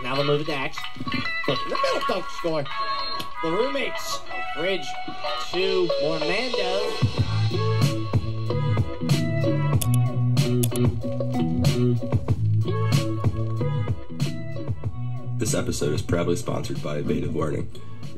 Now they'll move it to Axe. Flip in the middle, don't score. The roommates. Bridge to Orlando. This episode is proudly sponsored by Edvative Learning.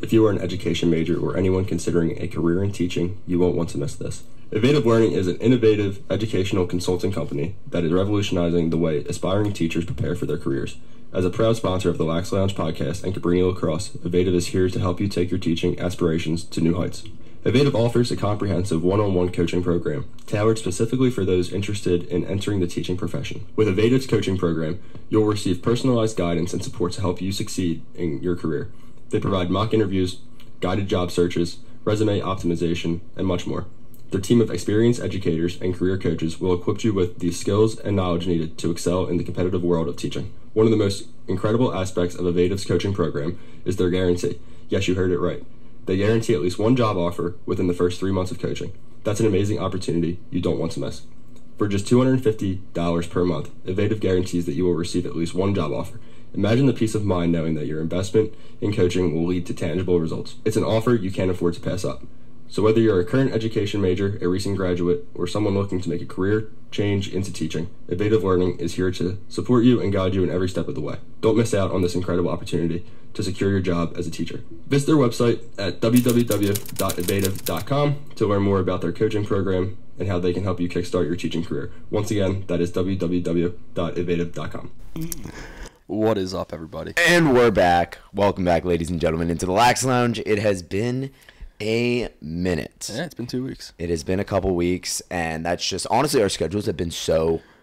If you are an education major or anyone considering a career in teaching, you won't want to miss this. Edvative Learning is an innovative educational consulting company that is revolutionizing the way aspiring teachers prepare for their careers. As a proud sponsor of the Lax Lounge podcast and Cabrini Lacrosse, Edvative is here to help you take your teaching aspirations to new heights. Edvative offers a comprehensive one-on-one coaching program tailored specifically for those interested in entering the teaching profession. With Edvative's coaching program, you'll receive personalized guidance and support to help you succeed in your career. They provide mock interviews, guided job searches, resume optimization, and much more. Their team of experienced educators and career coaches will equip you with the skills and knowledge needed to excel in the competitive world of teaching. One of the most incredible aspects of Edvative's coaching program is their guarantee. Yes, you heard it right. They guarantee at least one job offer within the first 3 months of coaching. That's an amazing opportunity you don't want to miss. For just $250 per month, Edvative guarantees that you will receive at least one job offer. Imagine the peace of mind knowing that your investment in coaching will lead to tangible results. It's an offer you can't afford to pass up. So whether you're a current education major, a recent graduate, or someone looking to make a career change into teaching, Edvative Learning is here to support you and guide you in every step of the way. Don't miss out on this incredible opportunity to secure your job as a teacher. Visit their website at www.edvative.com to learn more about their coaching program and how they can help you kickstart your teaching career. Once again, that is www.edvative.com. What is up, everybody? And we're back. Welcome back, ladies and gentlemen, into the Lax Lounge. It has been a minute. Yeah, it's been 2 weeks. It has been a couple weeks, and that's just, honestly, our schedules have been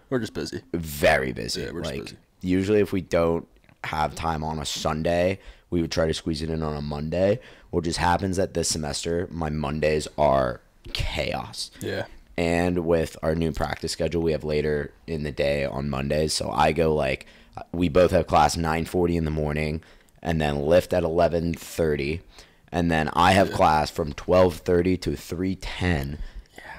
We're just busy. Very busy. Yeah, we're just busy. Usually if we don't have time on a Sunday, we would try to squeeze it in on a Monday. What just happens that this semester, my Mondays are chaos. Yeah. And with our new practice schedule we have later in the day on Mondays, so I go we both have class 9:40 in the morning, and then lift at 11:30, and then I have class from 12:30 to 3:10,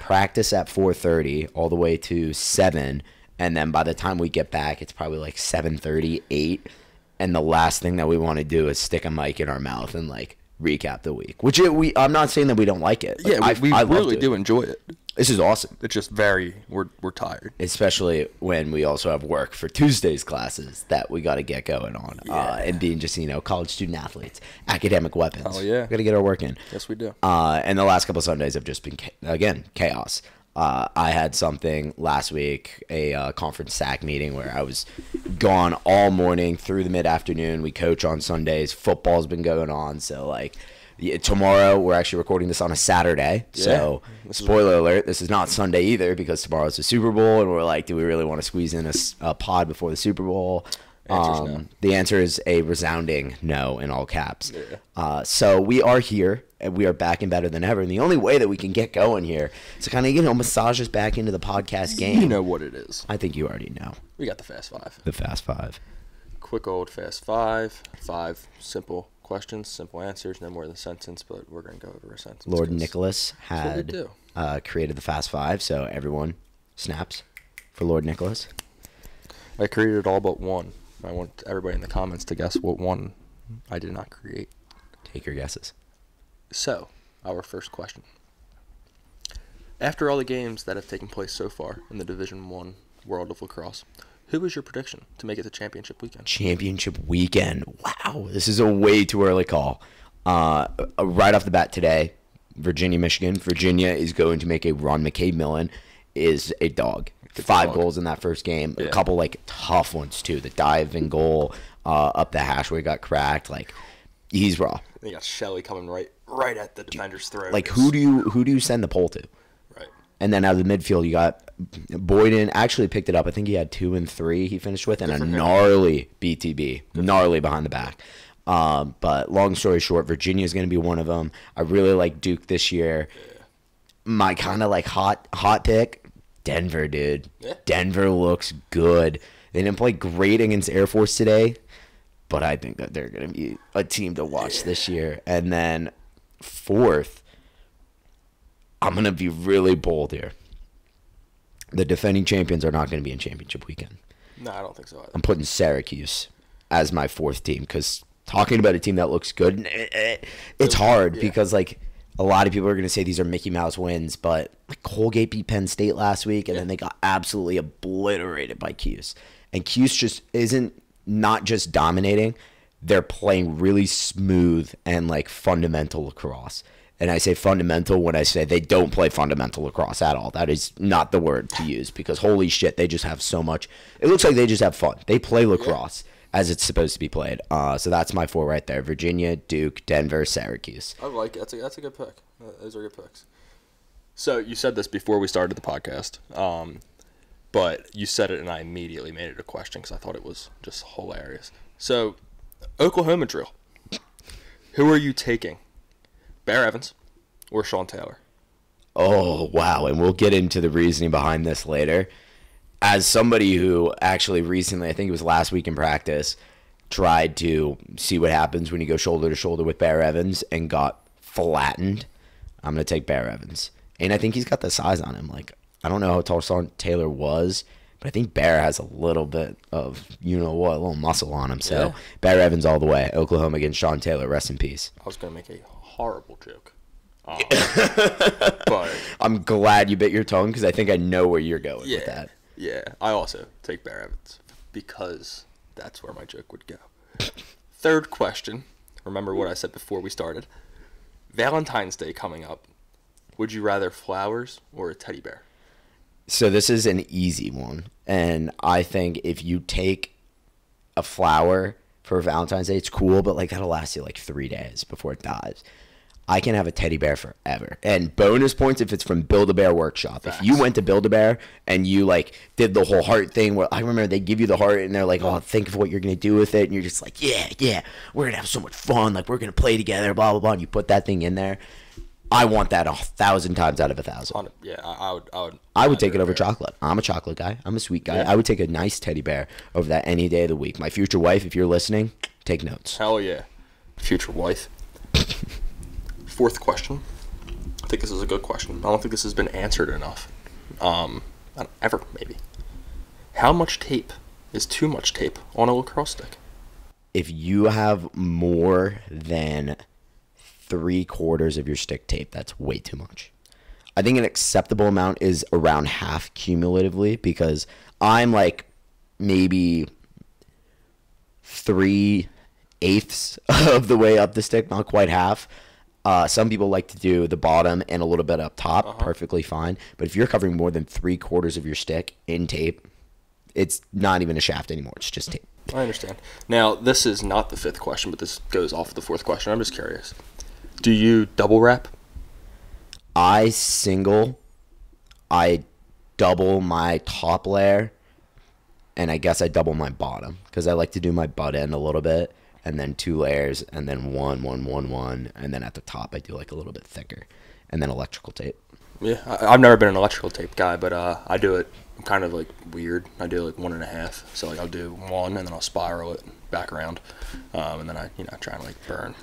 practice at 4:30 all the way to 7, and then by the time we get back, it's probably like 7:30, 8, and the last thing that we want to do is stick a mic in our mouth and recap the week. Which I'm not saying that we don't like it. We really do enjoy it. This is awesome. It's just we're tired. Especially when we also have work for Tuesday's classes that we got to get going on. And being just, college student athletes, academic weapons. Oh, yeah. We got to get our work in. Yes, we do. And the last couple of Sundays have just been, again, chaos. I had something last week, a conference SAC meeting where I was gone all morning through the mid-afternoon. We coach on Sundays. Football's been going on. So, tomorrow, we're actually recording this on a Saturday. Yeah. So, spoiler alert, this is not Sunday either because tomorrow's the Super Bowl. And we're do we really want to squeeze in a pod before the Super Bowl? No. The answer is a resounding no in all caps. Yeah. So we are here, and we are back and better than ever. And the only way that we can get going here is to kind of, massage us back into the podcast game. You know what it is. I think you already know. We got the Fast Five. The Fast Five. Quick old Fast Five. 5 simple questions, simple answers, no more than a sentence, but we're going to go over a sentence. Lord Nicholas had created the Fast Five, so everyone snaps for Lord Nicholas. I created all but one. I want everybody in the comments to guess what one I did not create. Take your guesses. So, our first question. After all the games that have taken place so far in the Division I World of Lacrosse, who is your prediction to make it to championship weekend? Championship weekend. Wow, this is a way too early call. Right off the bat today, Virginia, Michigan. Virginia is going to make a run. McCabe Millen is a dog. 5 goals in that first game. Yeah. A couple tough ones too. The diving goal up the hash where he got cracked. He's raw. And you got Shelley coming right at the defender's throat. Who do you send the pole to? Right. And then out of the midfield, you got Boyden. Actually picked it up. I think he had 2 and 3 he finished with, and a gnarly BTB, gnarly behind the back. But long story short, Virginia is going to be one of them. I really like Duke this year. Yeah. My kind of hot pick. Denver, dude. Yeah. Denver looks good. They didn't play great against Air Force today, but I think that they're going to be a team to watch this year. And then 4th, I'm going to be really bold here. The defending champions are not going to be in championship weekend. No, I don't think so either. I'm putting Syracuse as my fourth team, because talking about a team that looks good, it's hard because like a lot of people are going to say these are Mickey Mouse wins, but like Colgate beat Penn State last week, and then they got absolutely obliterated by Cuse. And Cuse just isn't not just dominating, they're playing really smooth and like fundamental lacrosse. And I say fundamental when I say they don't play fundamental lacrosse at all. That is not the word to use, because holy shit, they just have so much. It looks like they just have fun. They play lacrosse as it's supposed to be played. So that's my 4 right there: Virginia, Duke, Denver, Syracuse. I like it. That's a good pick. Those are good picks. So you said this before we started the podcast, but you said it and I immediately made it a question because I thought it was just hilarious. So, Oklahoma drill. Who are you taking? Bear Evans or Sean Taylor? Oh, wow. And we'll get into the reasoning behind this later. As somebody who actually recently, I think it was last week in practice, tried to see what happens when you go shoulder to shoulder with Bear Evans and got flattened, I'm going to take Bear Evans. And I think he's got the size on him. Like, I don't know how tall Sean Taylor was, but I think Bear has a little bit of, you know what, a little muscle on him. So, Bear Evans all the way. Oklahoma against Sean Taylor. Rest in peace. I was going to make a horrible joke. But I'm glad you bit your tongue, because I think I know where you're going with that. Yeah, I also take Bear Evans because that's where my joke would go. Third question. Remember what I said before we started. Valentine's Day coming up. Would you rather flowers or a teddy bear? So this is an easy one. And I think if you take a flower for Valentine's Day, it's cool, but like that'll last you like 3 days before it dies. I can have a teddy bear forever. And bonus points if it's from Build-A-Bear Workshop. Facts. If you went to Build-A-Bear and you like did the whole heart thing, where I remember they give you the heart and they're like, oh, think of what you're going to do with it. And you're just like, yeah, we're going to have so much fun. Like, we're going to play together, blah, blah, blah. And you put that thing in there. I want that 1,000 times out of 1,000. Yeah, I would. I would take it over chocolate. I'm a chocolate guy. I'm a sweet guy. Yeah. I would take a nice teddy bear over that any day of the week. My future wife, if you're listening, take notes. Hell yeah. Future wife. Fourth question. I think this is a good question. I don't think this has been answered enough. Ever, maybe. How much tape is too much tape on a lacrosse stick? If you have more than 3/4 of your stick tape, that's way too much. I think an acceptable amount is around half cumulatively, because I'm like maybe 3/8 of the way up the stick, not quite half. Some people like to do the bottom and a little bit up top, perfectly fine. But if you're covering more than 3/4 of your stick in tape, it's not even a shaft anymore. It's just tape. I understand. Now, this is not the fifth question, but this goes off of the fourth question. I'm just curious. Do you double wrap? I double my top layer, and I guess I double my bottom, because I like to do my butt end a little bit, and then 2 layers, and then one, and then at the top I do like a little bit thicker, and then electrical tape. Yeah, I've never been an electrical tape guy, but I do it kind of like weird. I do like 1.5, so like I'll do 1, and then I'll spiral it back around, and then I try and like burn.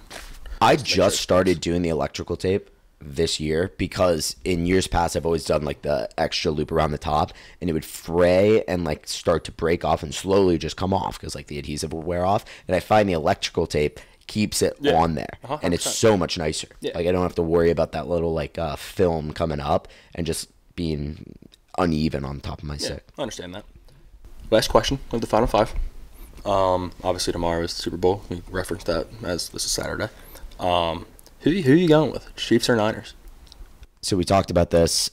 I just started doing the electrical tape this year, because in years past I've always done like the extra loop around the top, and it would fray and like start to break off and slowly just come off because like the adhesive would wear off. And I find the electrical tape keeps it on there, and it's so much nicer. Like I don't have to worry about that little like film coming up and just being uneven on top of my stick. I understand that. Last question of the final 5. Obviously tomorrow is the Super Bowl. We referenced that as this is Saturday. Who are you going with, Chiefs or Niners? So we talked about this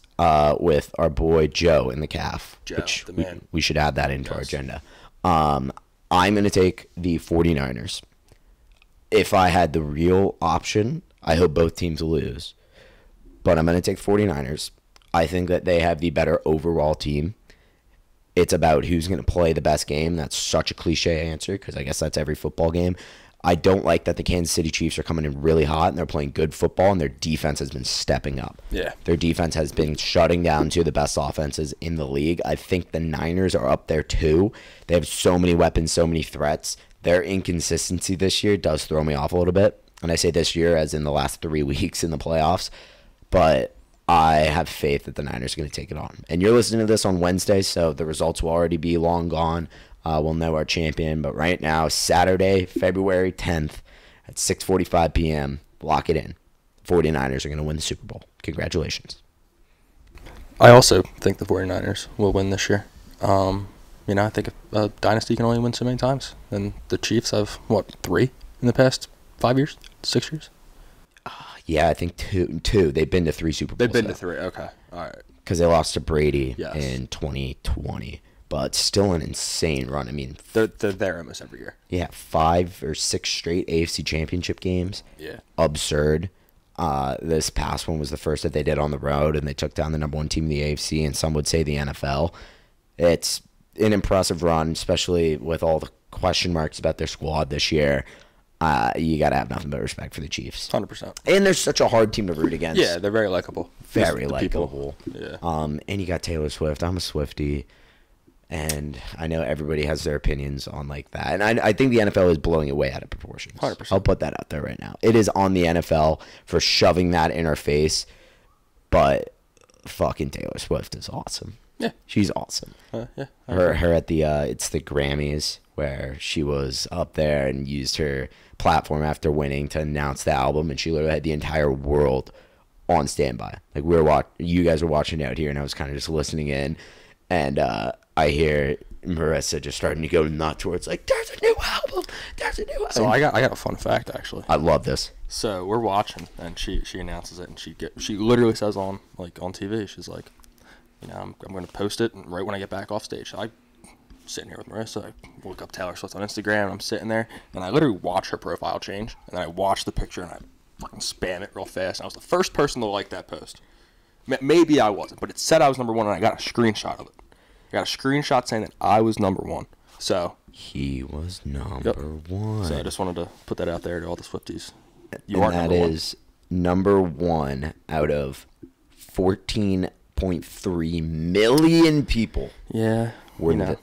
with our boy Joe in the calf, which the man. We should add that into our agenda. I'm going to take the 49ers. If I had the real option, I hope both teams lose. But I'm going to take 49ers. I think that they have the better overall team. It's about who's going to play the best game. That's such a cliche answer, because I guess that's every football game. I don't like that the Kansas City Chiefs are coming in really hot and they're playing good football, and their defense has been stepping up. Yeah. Their defense has been shutting down 2 of the best offenses in the league. I think the Niners are up there too. They have so many weapons, so many threats. Their inconsistency this year does throw me off a little bit. And I say this year as in the last 3 weeks in the playoffs. But I have faith that the Niners are going to take it on. And you're listening to this on Wednesday, so the results will already be long gone. we'll know our champion. But right now, Saturday, February 10th at 6:45 p.m., lock it in. 49ers are going to win the Super Bowl. Congratulations. I also think the 49ers will win this year. I think a dynasty can only win so many times. And the Chiefs have, 3 in the past 5 years? 6 years? Yeah, I think two. They've been to 3 Super Bowls. They've been to 3. Okay. All right. Because they lost to Brady Yes. in 2020. But still an insane run. I mean, They're there almost every year. yeah, 5 or 6 straight AFC Championship games. Yeah. Absurd. This past one was the first that they did on the road, and they took down the number 1 team in the AFC, and some would say the NFL. It's an impressive run, especially with all the question marks about their squad this year. You got to have nothing but respect for the Chiefs. 100%. And they're such a hard team to root against. Yeah, they're very likable. Very The likable. Yeah. And you got Taylor Swift. I'm a Swiftie. And I know everybody has their opinions on like that. And I think the NFL is blowing it way out of proportions. 100%. I'll put that out there right now. It is on the NFL for shoving that in our face. But fucking Taylor Swift is awesome. Yeah. She's awesome. Yeah. Her at the it's the Grammys where she was up there and used her platform after winning to announce the album, and she literally had the entire world on standby. Like you guys were watching out here, and I was kind of just listening in, and I hear Marissa just starting to go nuts towards like, "There's a new album! There's a new album!" So I got a fun fact actually. I love this. So we're watching, and she announces it, and she literally says on TV, she's like, I'm going to post it right when I get back off stage. So I'm sitting here with Marissa. I look up Taylor Swift on Instagram, and I'm sitting there, and I literally watch her profile change, and then I watch the picture, and I fucking spam it real fast. And I was the first person to like that post. Maybe I wasn't, but it said I was number 1, and I got a screenshot of it. I got a screenshot saying that I was number 1. So he was number 1. So I just wanted to put that out there to all the Swifties. And that is number 1 out of 14.3 million people. Yeah.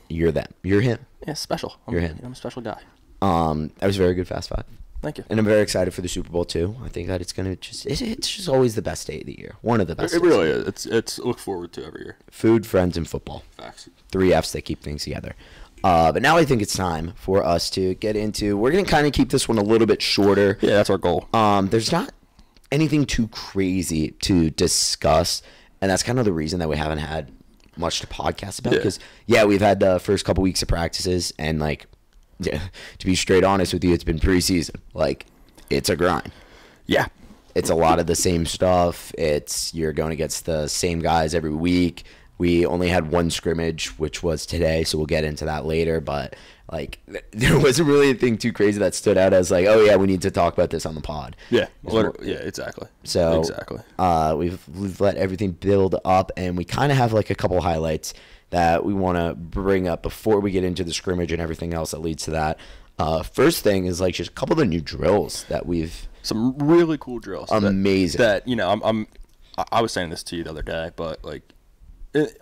You're them. You're him. Yeah, special. You're him. I'm a special guy. That was a very good Fast Five. Thank you. And I'm very excited for the Super Bowl too. I think that it's gonna it's just always the best day of the year. One of the best. It really is. It's look forward to every year. Food, friends, and football. Facts. 3 F's that keep things together. But now I think it's time for us to get into. We're gonna kind of keep this one a little bit shorter. Yeah, that's our goal. There's not anything too crazy to discuss, and that's kind of the reason that we haven't had much to podcast about. Because we've had the first couple weeks of practices, and to be straight honest with you, it's been preseason. It's a grind. Yeah. It's a lot of the same stuff. You're going against the same guys every week. We only had 1 scrimmage, which was today, so we'll get into that later. But there wasn't really anything too crazy that stood out as we need to talk about this on the pod. Yeah. Yeah. Exactly. So exactly. We've let everything build up, and we kind of have a couple highlights that we want to bring up before we get into the scrimmage and everything else that leads to that. First thing is just a couple of the new drills that we've. Some really cool drills. Amazing. I was saying this to you the other day, but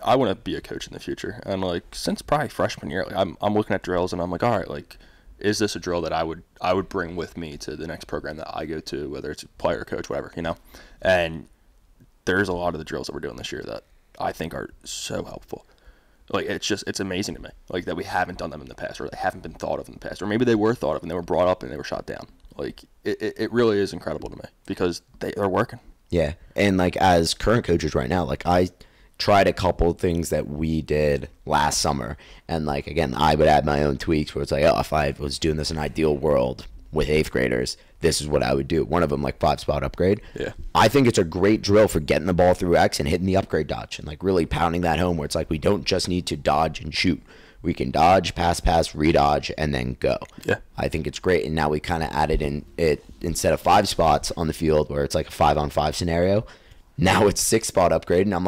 I want to be a coach in the future, and since probably freshman year, I'm looking at drills, and I'm like, all right, is this a drill that I would bring with me to the next program that I go to, whether it's a player, coach, whatever, And there's a lot of the drills that we're doing this year that I think are so helpful. It's amazing to me, that we haven't done them in the past, or they haven't been thought of in the past, or maybe they were thought of and they were brought up and they were shot down. It really is incredible to me because they're working. Yeah, and as current coaches right now, I tried a couple things that we did last summer, and again, I would add my own tweaks where it's if I was doing this in an ideal world with 8th graders, this is what I would do. One of them 5-spot upgrade. Yeah. I think it's a great drill for getting the ball through X and hitting the upgrade dodge and really pounding that home where it's we don't just need to dodge and shoot. We can dodge, pass, redodge, and then go. Yeah. I think it's great. And now we kind of added in it instead of 5 spots on the field where it's a 5-on-5 scenario. Now it's 6-spot upgrade. And I'm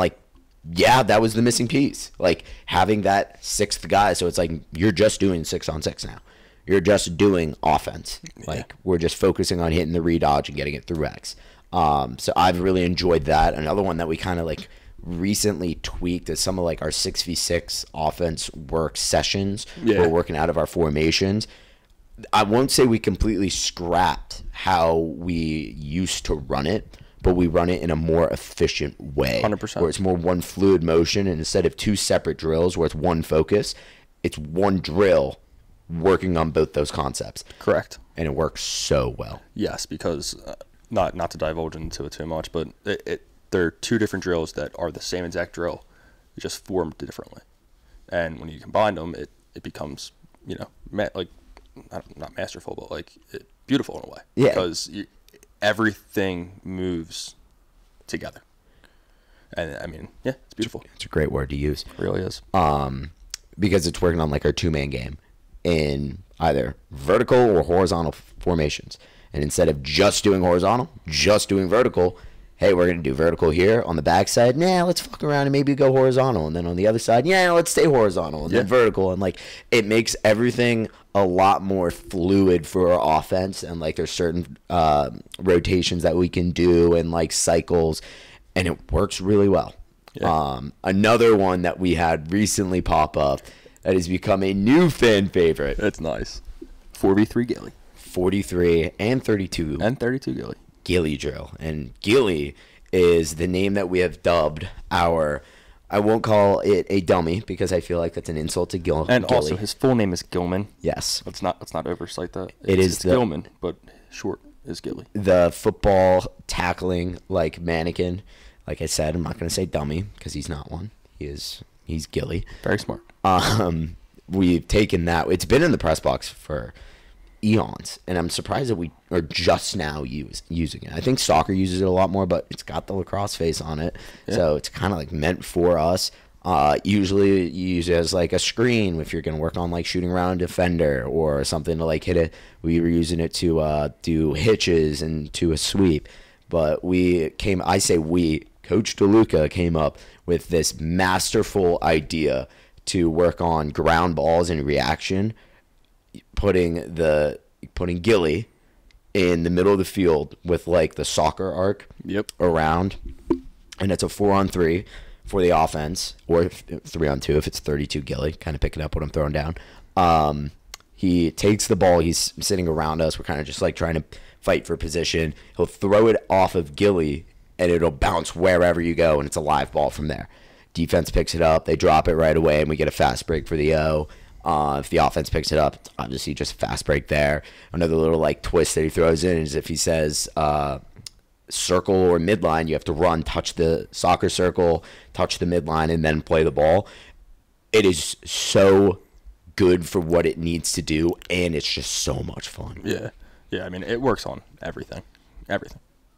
yeah, that was the missing piece. Having that 6th guy. So it's you're just doing 6-on-6 now. You're just doing offense. We're just focusing on hitting the redodge and getting it through X. So I've really enjoyed that. Another one that we kind of recently tweaked is some of our 6v6 offense work sessions. Yeah. We're working out of our formations. I won't say we completely scrapped how we used to run it, but we run it in a more efficient way. 100%. Where it's more one fluid motion, and instead of 2 separate drills where it's one focus, It's one drill working on both those concepts. Correct. And it works so well. Yes, because not to divulge into it too much, but there are two different drills that are the same exact drill, just formed differently. And when you combine them, it becomes, like, not masterful, but like beautiful in a way. Yeah. Because everything moves together. And I mean, yeah, it's beautiful. It's a great word to use. It really is. Because it's working on like our two-man game in either vertical or horizontal formations. And instead of just doing horizontal, just doing vertical, hey, we're going to do vertical here on the backside. Nah, let's fuck around and maybe go horizontal. And then on the other side, yeah, let's stay horizontal and then vertical. And like, it makes everything a lot more fluid for our offense. And like, there's certain rotations that we can do and like cycles, and it works really well. Yeah. Another one that we had recently pop up that has become a new fan favorite. That's nice. 4v3 Gilly. 43 and 32. And 32 Gilly. Gilly drill. And Gilly is the name that we have dubbed our, I won't call it a dummy because I feel like that's an insult to Gilly. And also his full name is Gilman. Yes. Let's not oversight that. It's Gilman, but short is Gilly. The football tackling like mannequin. Like I said, I'm not going to say dummy because he's not one. He's Gilly. Very smart. We've taken that. It's been in the press box for eons, and I'm surprised that we are just now using it. I think soccer uses it a lot more, but it's got the lacrosse face on it, so it's kind of like meant for us. Usually you use it as like a screen if you're going to work on like shooting around a defender or something to like hit it. We were using it to do hitches and to a sweep, but Coach DeLuca came up with this masterful idea to work on ground balls in reaction, putting Gilly in the middle of the field with like the soccer arc around, and it's a 4-on-3 for the offense, or 3-on-2 if it's 32 Gilly. Kind of picking up what I'm throwing down. He takes the ball. He's sitting around us. We're kind of just like trying to fight for position. He'll throw it off of Gilly, and it'll bounce wherever you go, and it's a live ball from there. Defense picks it up. They drop it right away, and we get a fast break for the O. If the offense picks it up, it's obviously just a fast break there. Another little like twist that he throws in is if he says circle or midline, you have to run, touch the soccer circle, touch the midline, and then play the ball. It is so good for what it needs to do, and it's just so much fun. Yeah. I mean, it works on everything.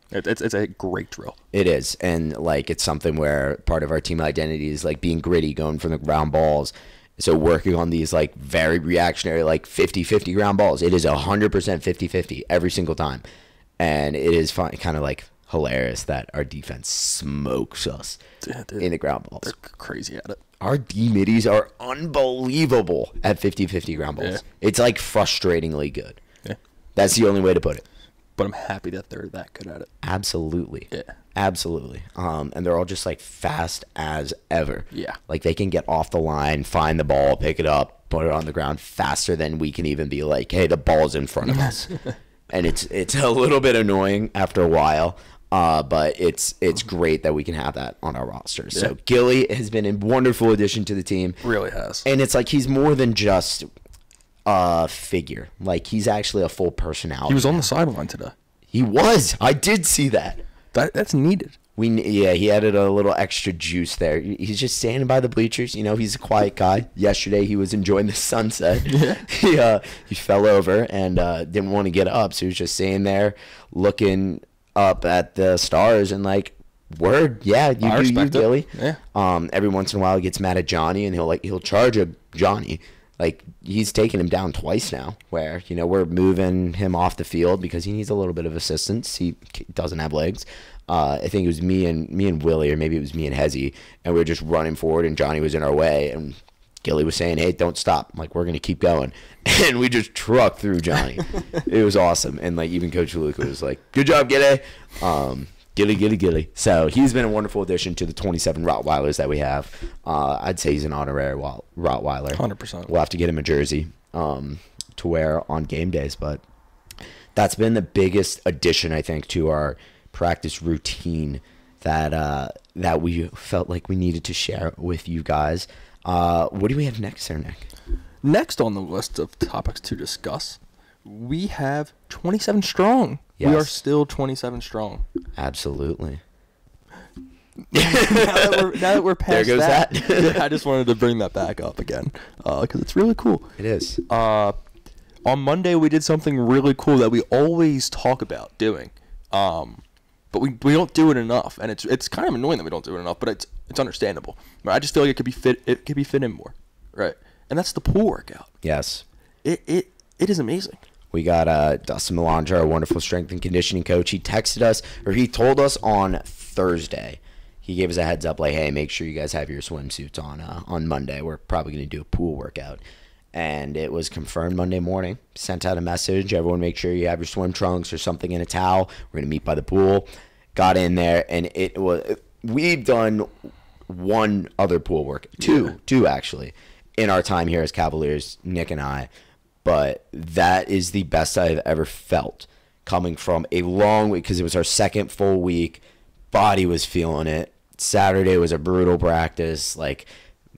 It's a great drill. It is, and like it's something where part of our team identity is like being gritty, going for the ground balls. So working on these like very reactionary like 50-50 ground balls. It is 100% 50-50 every single time, and it is fun, kind of like hilarious that our defense smokes us in the ground balls. They're crazy at it. Our D middies are unbelievable at 50-50 ground balls. Yeah. It's like frustratingly good. Yeah, that's the only way to put it. But I'm happy that they're that good at it. Absolutely. Yeah. Absolutely. And they're all just like fast as ever. Yeah. Like they can get off the line, find the ball, pick it up, put it on the ground faster than we can even be like, hey, the ball's in front of us. And it's a little bit annoying after a while. But it's great that we can have that on our roster. Yeah. So Gilly has been a wonderful addition to the team. Really has. And it's like he's more than just figure. Like he's actually a full personality. He was on the sideline today. He was. I did see that. That's needed. He added a little extra juice there. He's just standing by the bleachers. He's a quiet guy. Yesterday he was enjoying the sunset. He fell over and didn't want to get up, so he was just staying there looking up at the stars and like, word, yeah, you Gilly. Yeah. Every once in a while he gets mad at Johnny and he'll charge a Johnny. Like, he's taken him down twice now where, we're moving him off the field because he needs a little bit of assistance. He doesn't have legs. I think it was me and Willie, or maybe it was me and Hezzy, and we were just running forward, and Johnny was in our way, and Gilly was saying, hey, don't stop. Like, we're going to keep going. And we just trucked through Johnny. It was awesome. And, like, even Coach Luke was like, good job, Gilly. Gilly. So he's been a wonderful addition to the 27 Rottweilers that we have. I'd say he's an honorary Rottweiler. 100%. We'll have to get him a jersey to wear on game days. But that's been the biggest addition, I think, to our practice routine that we felt like we needed to share with you guys. What do we have next there, Nick? Next on the list of topics to discuss, we have 27 strong. Yes. We are still 27 strong. Absolutely. now that we're past There goes that. Yeah, I just wanted to bring that back up again because it's really cool. It is. On Monday, we did something really cool that we always talk about doing, but we don't do it enough, and it's kind of annoying that we don't do it enough, but it's understandable. Right? I just feel like it could be fit in more, right? And that's the pool workout. Yes. It is amazing. We got Dustin Melandra, our wonderful strength and conditioning coach. He texted us, or he told us on Thursday. He gave us a heads up, like, hey, make sure you guys have your swimsuits on Monday. We're probably going to do a pool workout. And it was confirmed Monday morning. Sent out a message. Everyone make sure you have your swim trunks or something in a towel. We're going to meet by the pool. Got in there, and we've done one other pool work. Two actually, in our time here as Cavaliers, Nick and I. But that is the best I've ever felt coming from a long week, because it was our second full week. Body was feeling it. Saturday was a brutal practice. Like,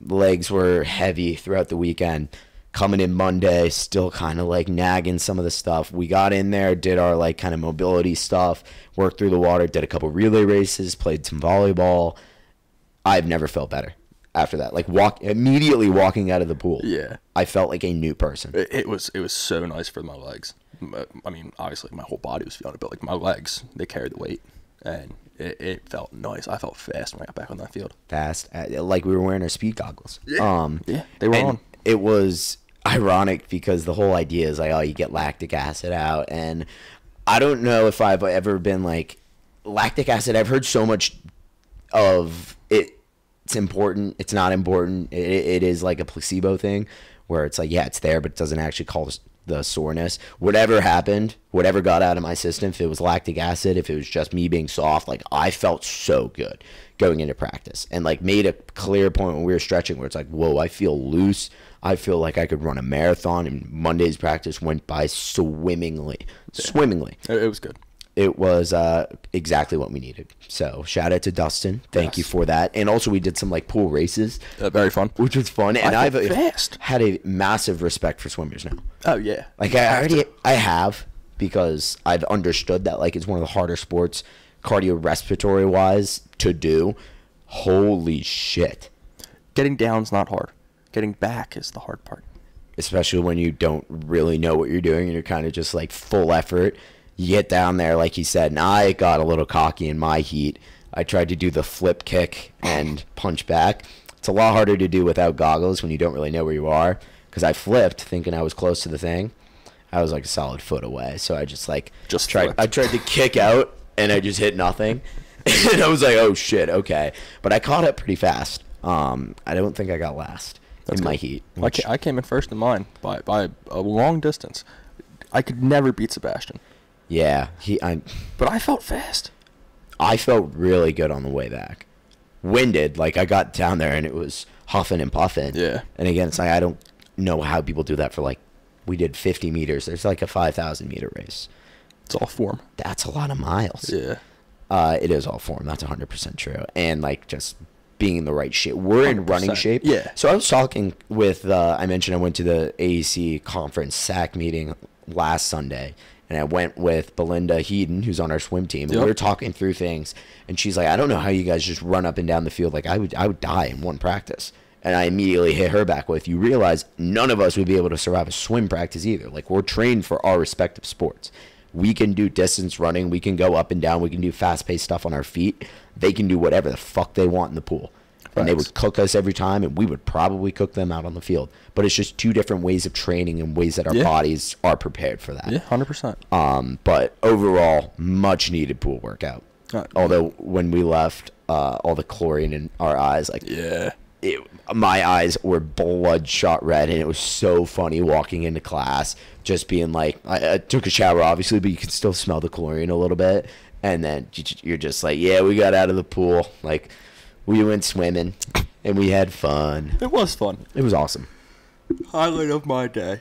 legs were heavy throughout the weekend. Coming in Monday, still kind of like nagging some of the stuff. We got in there, did our like kind of mobility stuff, worked through the water, did a couple relay races, played some volleyball. I've never felt better after that. Like, immediately walking out of the pool. Yeah, I felt like a new person. It was so nice for my legs. I mean, obviously my whole body was feeling it, but like my legs, they carried the weight, and it felt nice. I felt fast when I got back on that field. Fast, like we were wearing our speed goggles. Yeah, they were on. It was ironic because the whole idea is like, oh, you get lactic acid out, and I don't know if I've ever been like, lactic acid. I've heard so much of it. It's important. It's not important. It is like a placebo thing where it's like, yeah, it's there, but it doesn't actually cause the soreness. Whatever happened, whatever got out of my system, if it was lactic acid, if it was just me being soft, like, I felt so good going into practice, and like made a clear point when we were stretching where it's like, whoa, I feel loose. I feel like I could run a marathon, and Monday's practice went by swimmingly. It was good. It was exactly what we needed. So shout out to Dustin. Thank you for that. And also we did some like pool races. Very fun. Which was fun. And I've fast. had a massive respect for swimmers now. Oh, yeah. Like, I have, because I've understood that like it's one of the harder sports cardiorespiratory wise to do. Holy shit. Getting down's not hard. Getting back is the hard part. Especially when you don't really know what you're doing and you're kind of just like full effort. You get down there, like he said, and I got a little cocky in my heat. I tried to do the flip kick and punch back. It's a lot harder to do without goggles when you don't really know where you are, because I flipped thinking I was close to the thing. I was like a solid foot away, so I just tried. I tried to kick out, and I just hit nothing. And I was like, oh shit, okay. But I caught up pretty fast. I don't think I got last in my heat. I came in first in mine by a long distance. I could never beat Sebastian. Yeah, but I felt fast. I felt really good on the way back. Winded, like I got down there and it was huffing and puffing. Yeah. And again, it's like I don't know how people do that for like, we did 50 meters. There's like a 5,000 meter race. It's all form. That's a lot of miles. Yeah. It is all form. That's 100% true. And like just being in the right shape. We're in running shape. Yeah. So I was talking with, I mentioned I went to the AEC conference SAC meeting last Sunday. And I went with Belinda Heaton, who's on our swim team, and we were talking through things. And she's like, I don't know how you guys just run up and down the field. Like, I would die in one practice. And I immediately hit her back with, you realize none of us would be able to survive a swim practice either. Like, we're trained for our respective sports. We can do distance running. We can go up and down. We can do fast-paced stuff on our feet. They can do whatever the fuck they want in the pool. And they would cook us every time, and we would probably cook them out on the field. But it's just two different ways of training and ways that our bodies are prepared for that. Yeah, 100%. But overall, much needed pool workout. Although when we left, all the chlorine in our eyes, like my eyes were bloodshot red, and it was so funny walking into class, just being like, I took a shower obviously, but you can still smell the chlorine a little bit, and then you're just like, yeah, we got out of the pool, like. We went swimming, and we had fun. It was fun. It was awesome. Highlight of my day.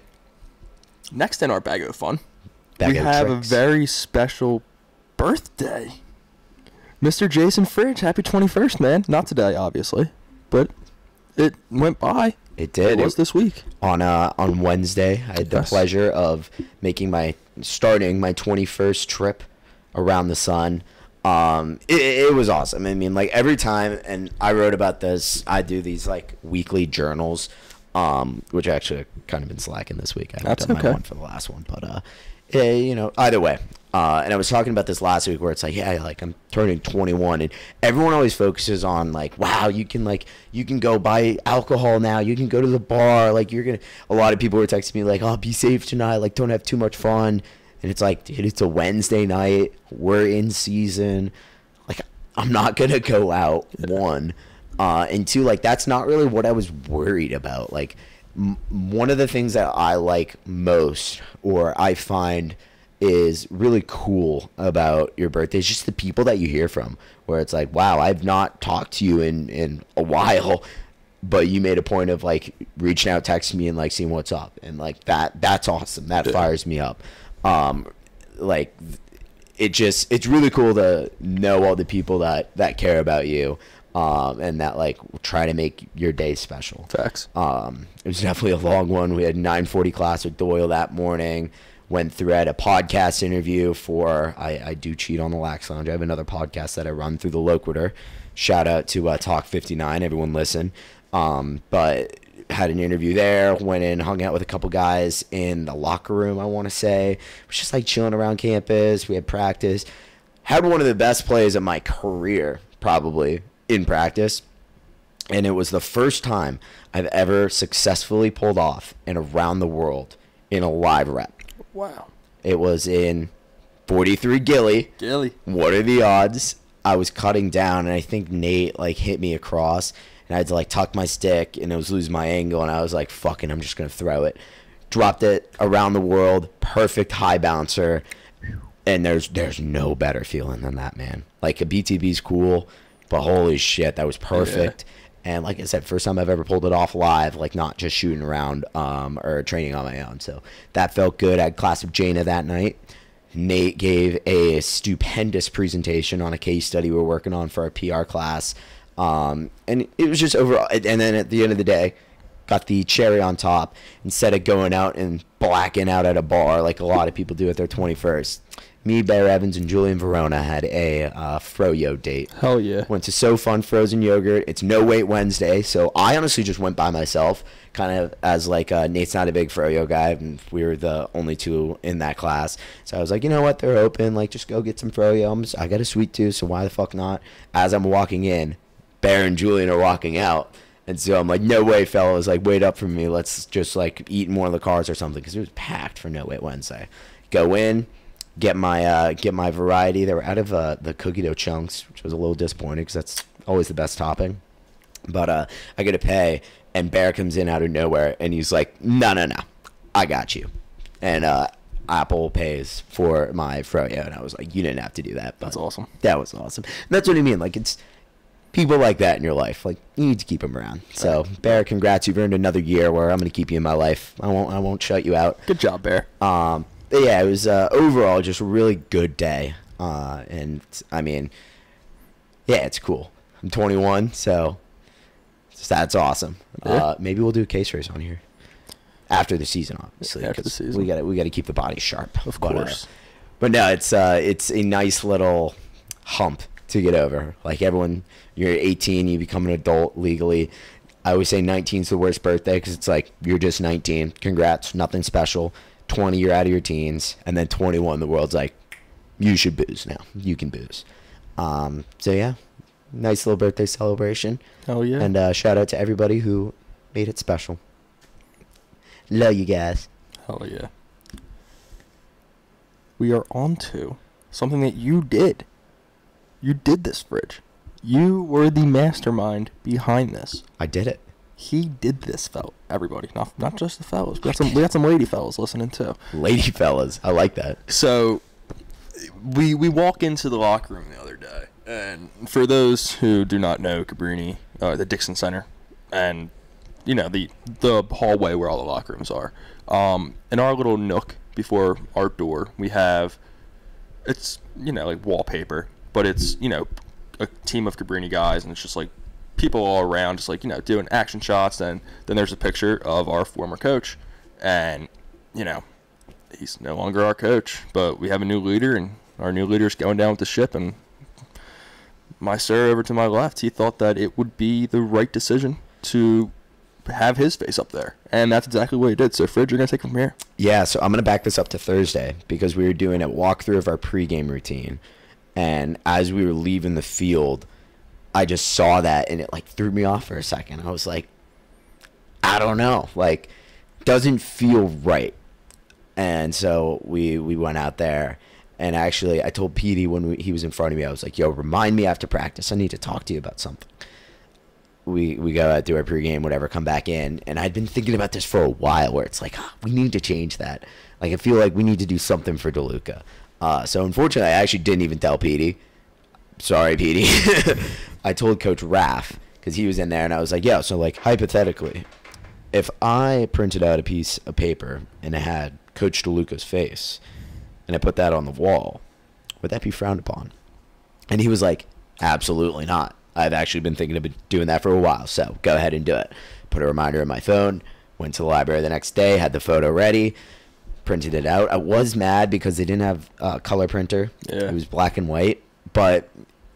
Next in our bag of fun, we have a very special birthday. Mr. Jason Fridge, happy 21st, man. Not today, obviously, but it went by. It did. It was this week. On Wednesday, I had the pleasure of starting my 21st trip around the sun. It was awesome. I mean, like, every time, and I wrote about this, I do these, like, weekly journals, which actually I've kind of been slacking this week. I haven't done my one for the last one, but, you know, either way. And I was talking about this last week where it's like, yeah, like, I'm turning 21, and everyone always focuses on, like, wow, you can go buy alcohol now, you can go to the bar, like, a lot of people were texting me like, oh, be safe tonight, like, don't have too much fun. And it's like, dude, it's a Wednesday night, we're in season, like, I'm not gonna go out, one, and two, like, that's not really what I was worried about. Like, one of the things that I like most, or I find is really cool about your birthday is just the people that you hear from, where it's like, wow, I've not talked to you in a while, but you made a point of, like, reaching out, texting me, and, like, seeing what's up, and, like, that's awesome. That fires me up. Like, it's really cool to know all the people that care about you, and that, like, try to make your day special. Facts. It was definitely a long one. We had 9:40 class with Doyle that morning. Went through at a podcast interview for I do cheat on the Lax Lounge. I have another podcast that I run through the Loquitur. Shout out to Talk 59. Everyone listen. But had an interview there. Went in, hung out with a couple guys in the locker room, I want to say. It was just like chilling around campus. We had practice. Had one of the best plays of my career, probably, in practice. And it was the first time I've ever successfully pulled off an around the world in a live rep. Wow. It was in 43 Gilly. What are the odds? I was cutting down, and I think Nate, like, hit me across, and I had to, like, tuck my stick, and it was losing my angle, and I was like, fucking, I'm just going to throw it. Dropped it around the world, perfect high bouncer, and there's no better feeling than that, man. Like, a BTB's cool, but holy shit, that was perfect. Yeah. And like I said, first time I've ever pulled it off live, like, not just shooting around or training on my own. So that felt good. I had class with Jaina that night. Nate gave a stupendous presentation on a case study we were working on for our PR class. And it was just overall. And then at the end of the day, got the cherry on top. Instead of going out and blacking out at a bar like a lot of people do at their 21st. Me, Bear Evans, and Julian Verona had a froyo date. Hell yeah. Went to So Fun Frozen Yogurt. It's No Wait Wednesday, so I honestly just went by myself, kind of as, like, Nate's not a big froyo guy, and we were the only two in that class. So I was like, you know what, they're open, like, just go get some froyo. I got a sweet tooth, so why the fuck not? As I'm walking in, Bear and Julian are walking out. And so I'm like, no way, fellas, like, wait up for me. Let's just, like, eat in one of the cars or something, because it was packed for No Wait Wednesday. Go in. Get my variety. They were out of the cookie dough chunks, which was a little disappointing because that's always the best topping. But I get to pay, and Bear comes in out of nowhere, and he's like, no, I got you. And Apple pays for my froyo, and I was like, you didn't have to do that. But that's awesome. That was awesome. And that's what I mean. Like, it's people like that in your life. Like, you need to keep them around. So, Bear, congrats. You've earned another year where I'm going to keep you in my life. I won't shut you out. Good job, Bear. Yeah, it was overall just a really good day. And, I mean, yeah, it's cool. I'm 21, so that's awesome. Yeah. Maybe we'll do a case race on here. After the season, obviously. After the season. We gotta keep the body sharp. Of course. But no, it's a nice little hump to get over. Like, everyone, you're 18, you become an adult legally. I always say 19 is the worst birthday because it's like, you're just 19. Congrats, nothing special. 20, you're out of your teens, and then 21, the world's like, you should booze now. You can booze. So yeah, nice little birthday celebration. Hell yeah. And shout out to everybody who made it special. Love you guys. Hell yeah. We are on to something that you did. You did this, Fridge. You were the mastermind behind this. I did it. He did this, everybody, not just the fellas. We got some lady fellas listening too. Lady fellas, I like that. So, we walk into the locker room the other day, and for those who do not know Cabrini, the Dixon Center, and you know the hallway where all the locker rooms are, in our little nook before our door, we have, it's like wallpaper, but it's a team of Cabrini guys, and it's just like people all around just like, doing action shots. And then there's a picture of our former coach, and he's no longer our coach, but we have a new leader, and our new leader's going down with the ship. And my sir over to my left, he thought that it would be the right decision to have his face up there, and that's exactly what he did. So Fridge, you're gonna take it from here. Yeah, so I'm gonna back this up to Thursday, because we were doing a walkthrough of our pregame routine, and as we were leaving the field, I just saw that, and it like threw me off for a second. I was like, I don't know, like, doesn't feel right. And so we went out there, and actually I told Petey when he was in front of me, I was like, yo, remind me after practice, I need to talk to you about something. We go out, do our pregame, whatever, come back in, and I'd been thinking about this for a while, where it's like, we need to change that. Like, I feel like we need to do something for DeLuca. So unfortunately, I actually didn't even tell Petey. Sorry, Petey. I told Coach Raff, because he was in there, and I was like, yeah, so like, hypothetically, if I printed out a piece of paper and it had Coach DeLuca's face, and I put that on the wall, would that be frowned upon? And he was like, absolutely not. I've actually been thinking of doing that for a while, so go ahead and do it. Put a reminder in my phone, went to the library the next day, had the photo ready, printed it out. I was mad because they didn't have a color printer. Yeah. It was black and white, but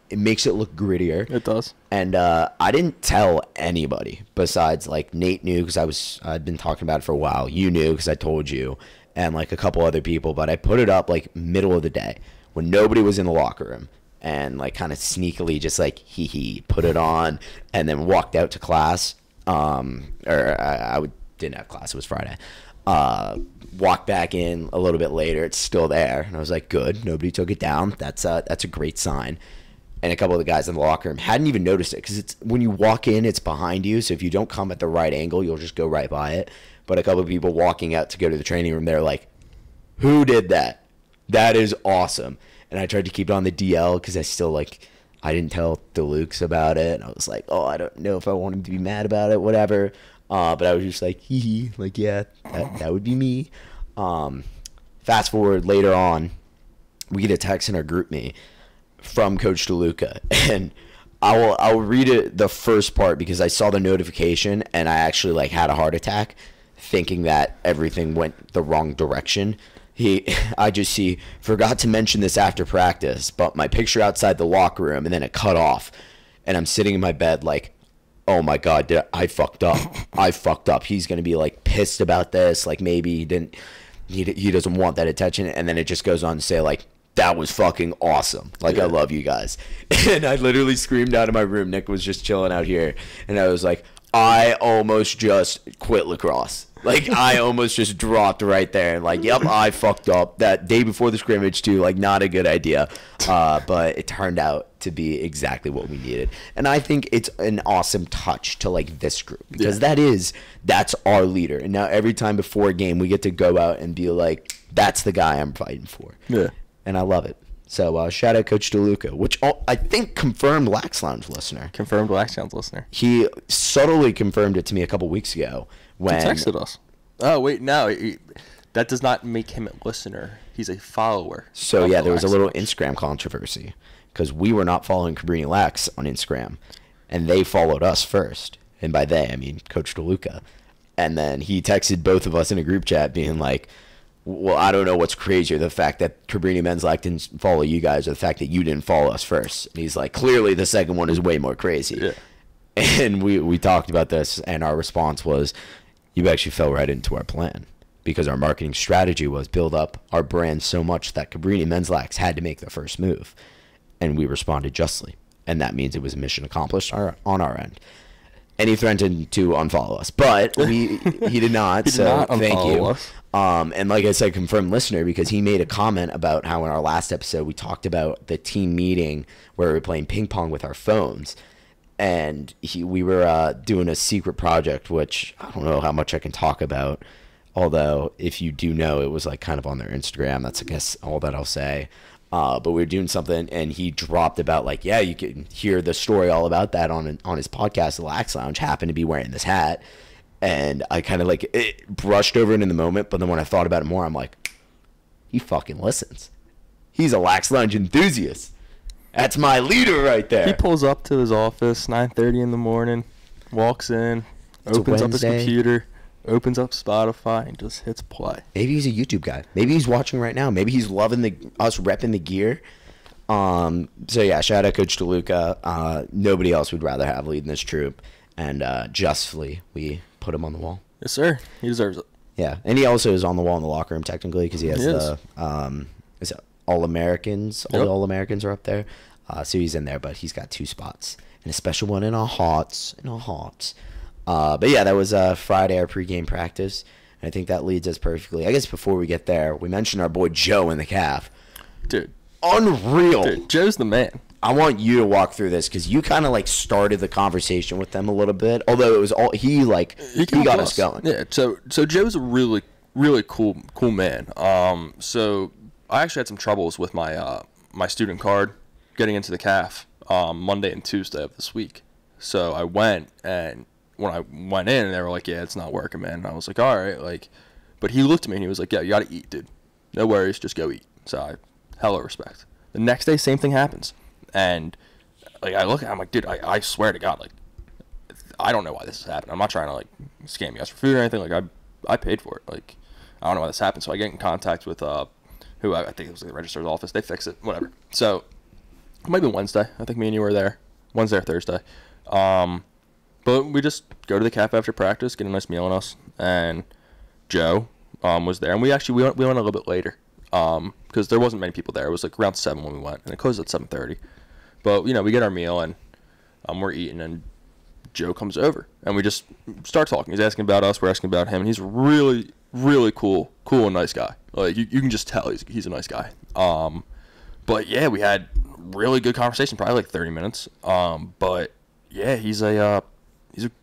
it makes it look grittier. It does. And I didn't tell anybody besides, like, Nate knew because I'd been talking about it for a while. You knew because I told you, and like a couple other people, but I put it up like middle of the day when nobody was in the locker room. And like kind of sneakily just like put it on, and then walked out to class. Didn't have class, it was Friday. Walked back in a little bit later, it's still there, and I was like, good, nobody took it down. That's a great sign. And a couple of the guys in the locker room hadn't even noticed it, because it's when you walk in, it's behind you, so if you don't come at the right angle, you'll just go right by it. But a couple of people walking out to go to the training room, they're like, who did that? That is awesome. And I tried to keep it on the DL because I didn't tell DeLukes about it. And I was like, I don't know if I want him to be mad about it, whatever. But I was just like, like, yeah, that would be me. Fast forward later on, we get a text in our group me from Coach DeLuca. And I'll read it, the first part, because I saw the notification and I actually like had a heart attack thinking that everything went the wrong direction. I just see, forgot to mention this after practice, but my picture outside the locker room, and then it cut off, and I'm sitting in my bed like, oh my God, I fucked up. I fucked up. He's going to be like pissed about this. Like maybe he doesn't want that attention. And then it just goes on to say like, that was fucking awesome. Like, yeah. I love you guys. And I literally screamed out of my room. Nick was just chilling out here. And I was like, I almost just quit lacrosse. Like, I almost just dropped right there. And like, yep, I fucked up. That day before the scrimmage, too, like, not a good idea. But it turned out to be exactly what we needed. And I think it's an awesome touch to, like, this group. Because that's our leader. And now every time before a game, we get to go out and be like, that's the guy I'm fighting for. Yeah. And I love it. So shout out Coach DeLuca, which I think confirmed Lax Lounge listener. Confirmed Lax Lounge listener. He subtly confirmed it to me a couple weeks ago when he texted us. Oh wait, no, that does not make him a listener. He's a follower. So yeah, there was a little Instagram controversy because we were not following Cabrini Lax on Instagram, and they followed us first. And by they, I mean Coach DeLuca. And then he texted both of us in a group chat, being like, well, I don't know what's crazier, the fact that Cabrini Men's Lac didn't follow you guys or the fact that you didn't follow us first. And he's like, clearly the second one is way more crazy. Yeah. And we talked about this, and our response was, you actually fell right into our plan, because our marketing strategy was build up our brand so much that Cabrini Men's Lacs had to make the first move. And we responded justly. And that means it was a mission accomplished on our end. And he threatened to unfollow us, but he did not. So thank you. Us. And like I said, confirmed listener, because he made a comment about how in our last episode we talked about the team meeting where we were playing ping pong with our phones, and we were doing a secret project, which I don't know how much I can talk about. Although if you do know, it was like kind of on their Instagram. That's I guess all that I'll say. But we were doing something, and he dropped about like, yeah, you can hear the story all about that on his podcast, The Lax Lounge. Happened to be wearing this hat, and I kind of like it brushed over it in the moment. But then when I thought about it more, I'm like, he fucking listens. He's a Lax Lounge enthusiast. That's my leader right there. He pulls up to his office 9:30 in the morning, walks in, opens up his computer, opens up Spotify, and just hits play. Maybe he's a YouTube guy. Maybe he's watching right now. Maybe he's loving us repping the gear. So yeah, shout out Coach DeLuca. Nobody else would rather have leading this troop, and justly we put him on the wall. Yes, sir. He deserves it. Yeah, and he also is on the wall in the locker room technically because he has is it All-Americans. All the All-Americans are up there. So he's in there, but he's got 2 spots and a special one in our hearts. But yeah, that was Friday, our pregame practice. And I think that leads us perfectly. I guess before we get there, we mentioned our boy Joe in the calf. Dude. Unreal. Dude, Joe's the man. I want you to walk through this because you kind of like started the conversation with them a little bit. Although it was all he got us going. Yeah. So Joe's a really cool man. So I actually had some troubles with my my student card getting into the calf Monday and Tuesday of this week. So I went, and when I went in, they were like, "Yeah, it's not working, man." And I was like, "All right," like, but he looked at me and he was like, "Yeah, you gotta eat, dude. No worries, just go eat." So I hella respect. The next day, same thing happens. And like I look at him, I'm like, dude, I swear to God, like I don't know why this is happening. I'm not trying to like scam you guys for food or anything. Like I paid for it. Like I don't know why this happened. So I get in contact with who I think it was the registrar's office. They fix it, whatever. So it might be Wednesday. I think me and you were there, Wednesday or Thursday. But we just go to the cafe after practice, get a nice meal on us, and Joe was there, and we went a little bit later. Because there wasn't many people there. It was like around 7 when we went, and it closed at 7:30. But we get our meal, and we're eating, and Joe comes over, and we just start talking. He's asking about us, we're asking about him, and he's really, really cool and nice guy. Like you can just tell he's a nice guy. But yeah, we had really good conversation, probably like 30 minutes. But yeah, he's a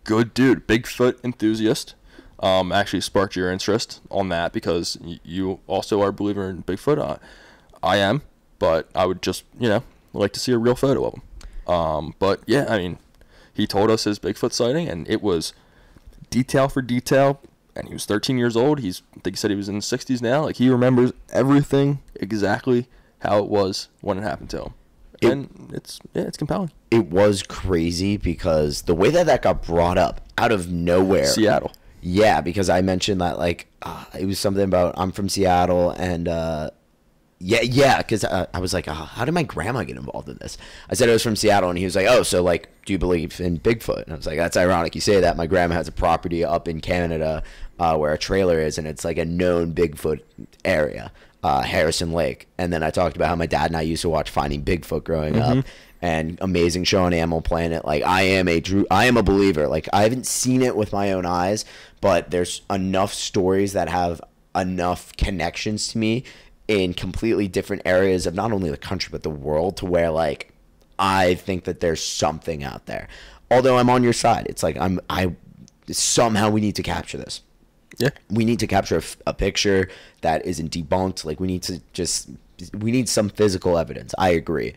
good dude, Bigfoot enthusiast. Actually sparked your interest on that because you also are a believer in Bigfoot. I am, but I would just, like to see a real photo of him. But yeah, I mean, he told us his Bigfoot sighting, and it was detail for detail, and he was 13 years old. I think he said he was in his 60s now. Like, he remembers everything exactly how it was when it happened to him. And it's compelling. It was crazy because the way that got brought up out of nowhere. Seattle. Yeah, because I mentioned that, like, it was something about I'm from Seattle, and because I was like, how did my grandma get involved in this? I said I was from Seattle, and he was like, oh, so, like, do you believe in Bigfoot? And I was like, that's ironic you say that. My grandma has a property up in Canada where a trailer is, and it's, like, a known Bigfoot area, Harrison Lake. And then I talked about how my dad and I used to watch Finding Bigfoot growing up. And amazing show on Animal Planet. Like, I am a believer. Like, I haven't seen it with my own eyes, but there's enough stories that have enough connections to me in completely different areas of not only the country but the world to where, like, I think that there's something out there. Although I'm on your side, it's like somehow we need to capture this. Yeah, we need to capture a picture that isn't debunked. Like, we need some physical evidence. I agree.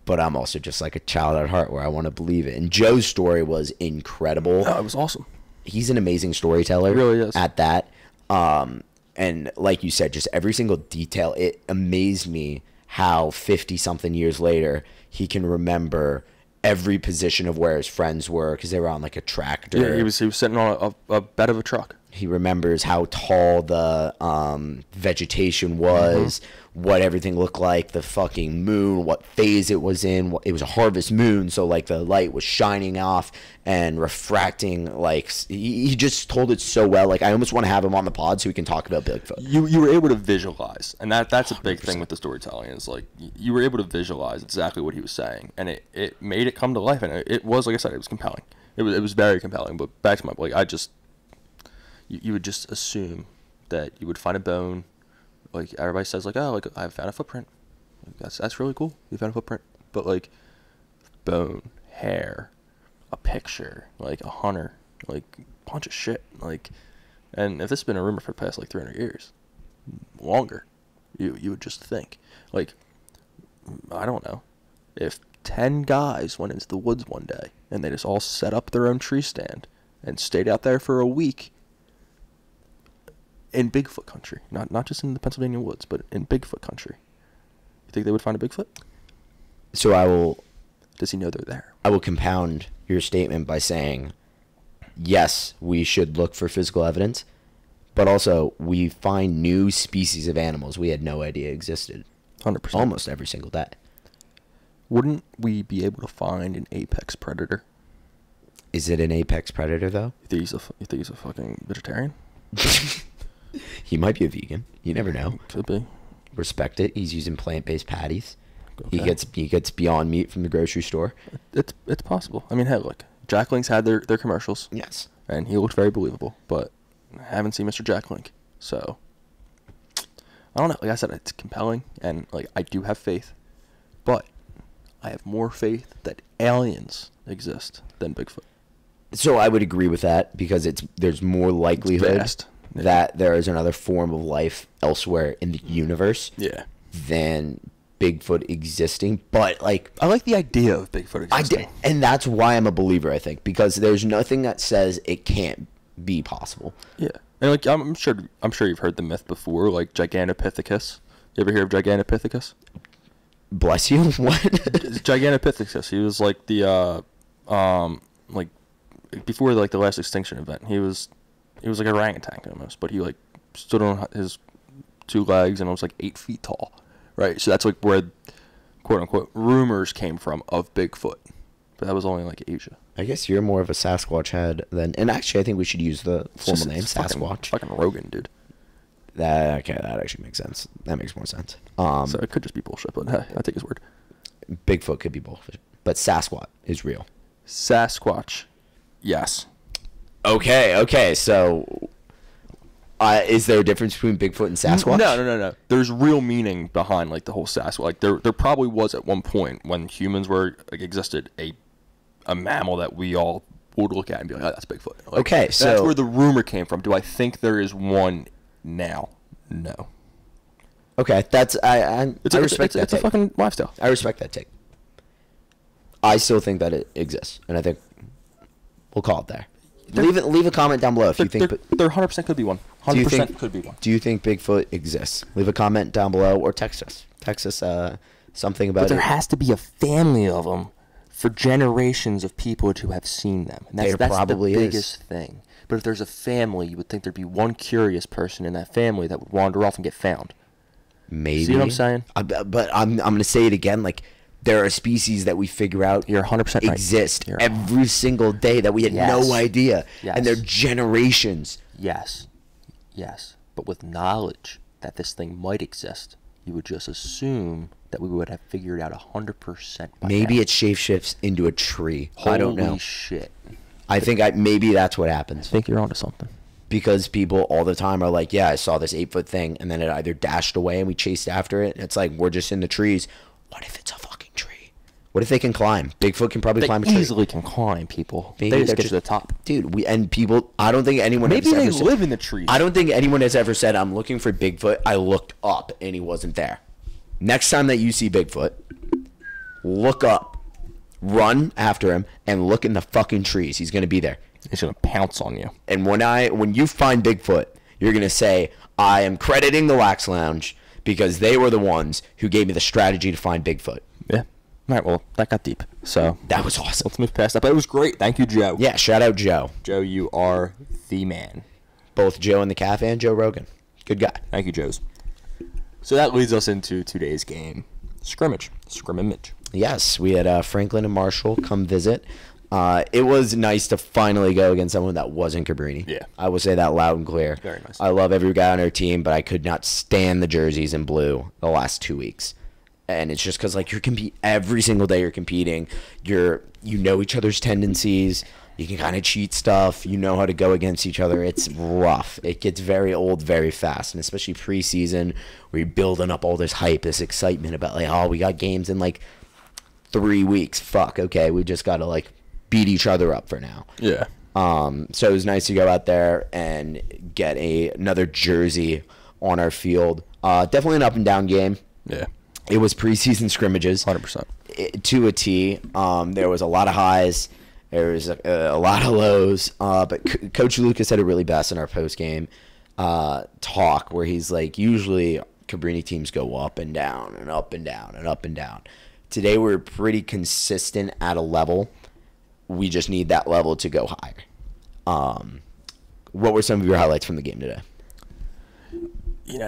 But I'm also just like a child at heart where I want to believe it. And Joe's story was incredible. Oh, it was awesome. He's an amazing storyteller. He really is. At that. And like you said, just every single detail, it amazed me how 50-something years later he can remember every position of where his friends were because they were on like a tractor. Yeah, he was sitting on a bed of a truck. He remembers how tall the vegetation was, what everything looked like, the fucking moon, what phase it was in. It was a harvest moon, so like the light was shining off and refracting. Like, he just told it so well. Like, I almost want to have him on the pod so we can talk about Bigfoot. You were able to visualize, and that's a big thing with the storytelling. Is like you were able to visualize exactly what he was saying, and it made it come to life. And it was, like I said, it was compelling. It was very compelling. But back to my like, you would just assume that you would find a bone. Like, everybody says, like, oh, like, I found a footprint. Like, that's really cool. You found a footprint. But, like, bone, hair, a picture, like, a hunter, like, a bunch of shit. Like, and if this has been a rumor for the past, like, 300 years, longer, you would just think. Like, I don't know. If 10 guys went into the woods one day and they just all set up their own tree stand and stayed out there for a week, in Bigfoot country, not just in the Pennsylvania woods, but in Bigfoot country, you think they would find a Bigfoot? So I will Does he know they're there? compound your statement by saying, yes, we should look for physical evidence, but also we find new species of animals we had no idea existed 100%. almost every single day. Wouldn't we be able to find an apex predator? Is it an apex predator, though? You think he's a fucking vegetarian? He might be a vegan. You never know. Could be. Respect it. He's using plant-based patties. Okay. He gets Beyond Meat from the grocery store. It's possible. I mean, hey, look, Jack Link's had their commercials. Yes. And he looked very believable, but I haven't seen Mr. Jack Link, so I don't know. Like I said, it's compelling, and like I do have faith, but I have more faith that aliens exist than Bigfoot. So I would agree with that because there's more likelihood vast. Yeah. that there is another form of life elsewhere in the universe Yeah. than Bigfoot existing. But like I like the idea of Bigfoot existing. and that's why I'm a believer, I think, because there's nothing that says it can't be possible. Yeah. And like I'm sure you've heard the myth before, like Gigantopithecus. You ever hear of Gigantopithecus? Bless you. What? Gigantopithecus. He was like the like before like the last extinction event. He was like an orangutan almost, but he like stood on his two legs and was like 8 feet tall. Right. So that's like where quote unquote rumors came from of Bigfoot. But that was only like Asia. I guess you're more of a Sasquatch head than, and actually I think we should use the formal name It's Sasquatch. Fucking Rogan, dude. That actually makes sense. That makes more sense. So it could just be bullshit, but hey, I take his word. Bigfoot could be bullshit, but Sasquatch is real. Sasquatch. Yes. Okay. So, is there a difference between Bigfoot and Sasquatch? No. There's real meaning behind like the whole Sasquatch. Like there probably was at one point when humans were like existed a mammal that we all would look at and be like, oh, that's Bigfoot. Like, Okay, that's so where the rumor came from. Do I think there is one now? No. okay, that's I respect that. It's a take. fucking lifestyle. I respect that take. I still think that it exists, and I think we'll call it there. Leave a comment down below if you think. There 100% could be one. 100% could be one. Do you think Bigfoot exists? Leave a comment down below or text us. Text us something about But there it. has to be a family of them for generations of people to have seen them. And that's probably the is. biggest thing. But if there's a family, you would think there'd be one curious person in that family that would wander off and get found. Maybe. See what I'm saying? But I'm gonna say it again. Like there are species that we figure out You're 100% right. exist You're every single day that we had Yes. no idea, Yes. and they're generations. Yes. But with knowledge that this thing might exist, you would just assume that we would have figured out 100% by Maybe now. it shapeshifts into a tree. Holy I don't know. shit. I think maybe that's what happens. I think you're onto something. Because people all the time are like, yeah, I saw this 8-foot thing, and then it either dashed away and we chased after it. And it's like, we're just in the trees. What if it's a fucking tree? What if they can climb? Bigfoot can probably climb a tree. They easily can climb, people. Maybe They just they're get to the top. Dude, I don't think anyone Maybe has they ever said, live in the trees. I don't think anyone has ever said, I'm looking for Bigfoot. I looked up and he wasn't there. Next time that you see Bigfoot, look up, run after him, and look in the fucking trees. He's going to be there. He's going to pounce on you. And when you find Bigfoot, you're going to say, I am crediting the Wax Lounge because they were the ones who gave me the strategy to find Bigfoot. Yeah. All right, well, that got deep. So That was awesome. let's move past that. But it was great. Thank you, Joe. Yeah, shout out Joe. Joe, you are the man. Both Joe in the cafe and Joe Rogan. Good guy. Thank you, Joes. So that leads us into today's game. Scrimmage. Yes, we had Franklin and Marshall come visit. It was nice to finally go against someone that wasn't Cabrini. Yeah. I will say that loud and clear. Very nice. I love every guy on our team, but I could not stand the jerseys in blue the last 2 weeks. And it's just because like every single day you're competing. You know each other's tendencies. You can kind of cheat stuff. You know how to go against each other. It's rough. It gets very old very fast, and especially preseason where you're building up all this hype, this excitement about like, oh, we got games in like 3 weeks. Fuck, okay, we just got to like beat each other up for now. Yeah. So it was nice to go out there and get another jersey on our field. Definitely an up and down game. Yeah. It was preseason scrimmages. 100%. To a T. There was a lot of highs. There was a lot of lows. But Coach Lucas said it really best in our post-game talk where he's like, usually Cabrini teams go up and down and up and down and up and down. Today we were pretty consistent at a level. We just need that level to go higher. What were some of your highlights from the game today?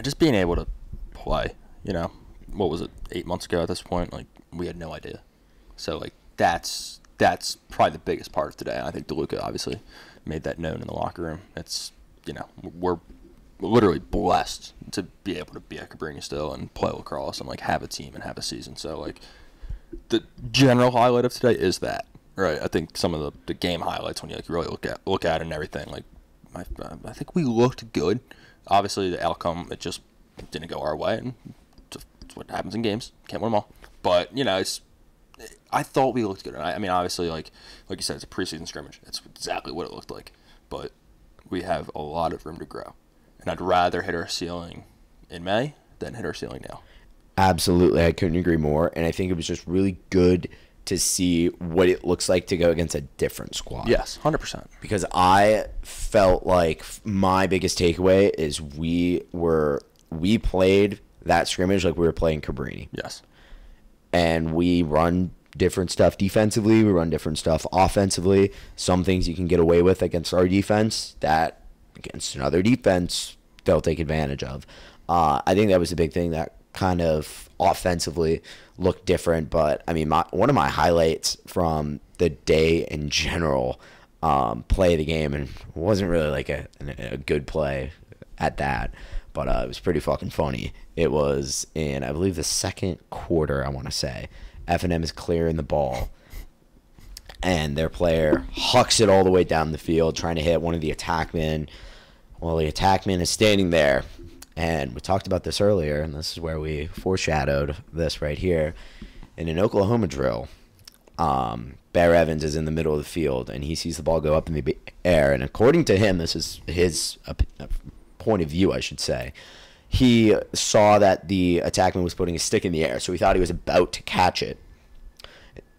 Just being able to play. What was it, 8 months ago at this point? Like, we had no idea. So, like, that's probably the biggest part of today. And I think DeLuca obviously made that known in the locker room. It's, we're literally blessed to be able to be at Cabrini still and play lacrosse and, like, have a team and have a season. So, like, the general highlight of today is that, right? I think some of the game highlights when you, like, really look at it and everything, like, I think we looked good. Obviously, the outcome, it just didn't go our way, and it's what happens in games. Can't win them all. But, I thought we looked good. I mean, obviously, like you said, it's a preseason scrimmage. That's exactly what it looked like. But we have a lot of room to grow. And I'd rather hit our ceiling in May than hit our ceiling now. Absolutely. I couldn't agree more. And I think it was just really good to see what it looks like to go against a different squad. Yes, 100%. Because I felt like my biggest takeaway is we played that scrimmage like we were playing Cabrini. Yes. And we run different stuff defensively. We run different stuff offensively. Some things you can get away with against our defense that against another defense they'll take advantage of. I think that was the big thing that kind of offensively looked different. But, I mean, one of my highlights from the day in general, play of the game, and it wasn't really like a good play at that, but it was pretty fucking funny. It was in, I believe, the second quarter, I want to say. F&M is clearing the ball, and their player hucks it all the way down the field, trying to hit one of the attackmen. Well, the attackman is standing there, and we talked about this earlier, and this is where we foreshadowed this right here. In an Oklahoma drill, Bear Evans is in the middle of the field, and he sees the ball go up in the air, and according to him, this is his point of view, I should say. He saw that the attackman was putting a stick in the air, so he thought he was about to catch it.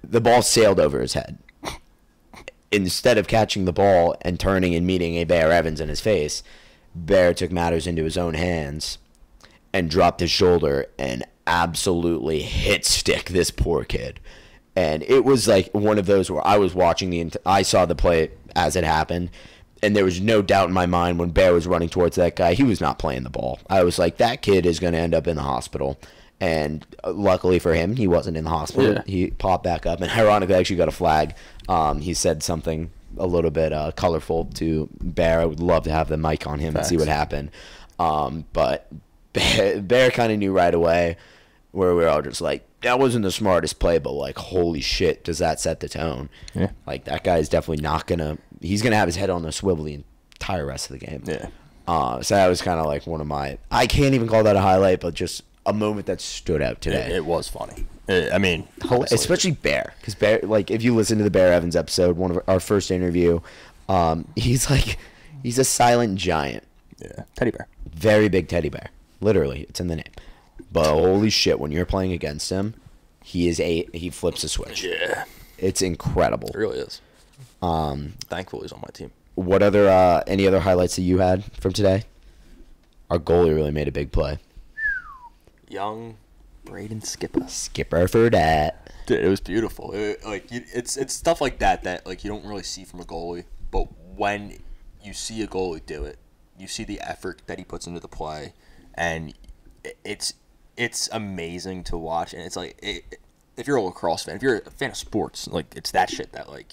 The ball sailed over his head. Instead of catching the ball and turning and meeting a Bear Evans in his face, Bear took matters into his own hands and dropped his shoulder and absolutely hit stick this poor kid. And it was like one of those where I was watching I saw the play as it happened, and there was no doubt in my mind when Bear was running towards that guy, he was not playing the ball. I was like, that kid is going to end up in the hospital. And luckily for him, he wasn't in the hospital. Yeah. He popped back up, and ironically, actually got a flag. He said something a little bit colorful to Bear. I would love to have the mic on him and see what happened. But Bear kind of knew right away, where we were all just like, that wasn't the smartest play, but like, holy shit, does that set the tone? Yeah. Like, that guy is definitely not going to – he's going to have his head on the swivel the entire rest of the game. Yeah. So that was kind of like one of my – I can't even call that a highlight, but just a moment that stood out today. It was funny. I mean, especially Bear, because Bear, like, if you listen to the Bear Evans episode, one of our first interview, he's a silent giant. Yeah, teddy bear. Very big teddy bear. Literally, it's in the name. But holy shit, when you're playing against him, he flips a switch. Yeah, it's incredible. It really is. Thankfully, he's on my team. What other any other highlights that you had from today? Our goalie really made a big play. Young Braden Skipper. Skipper for that. Dude, it was beautiful. It's stuff like that like you don't really see from a goalie, but when you see a goalie do it, you see the effort that he puts into the play, and it's amazing to watch. And it's like if you're a lacrosse fan, if you're a fan of sports, like, it's that shit that, like,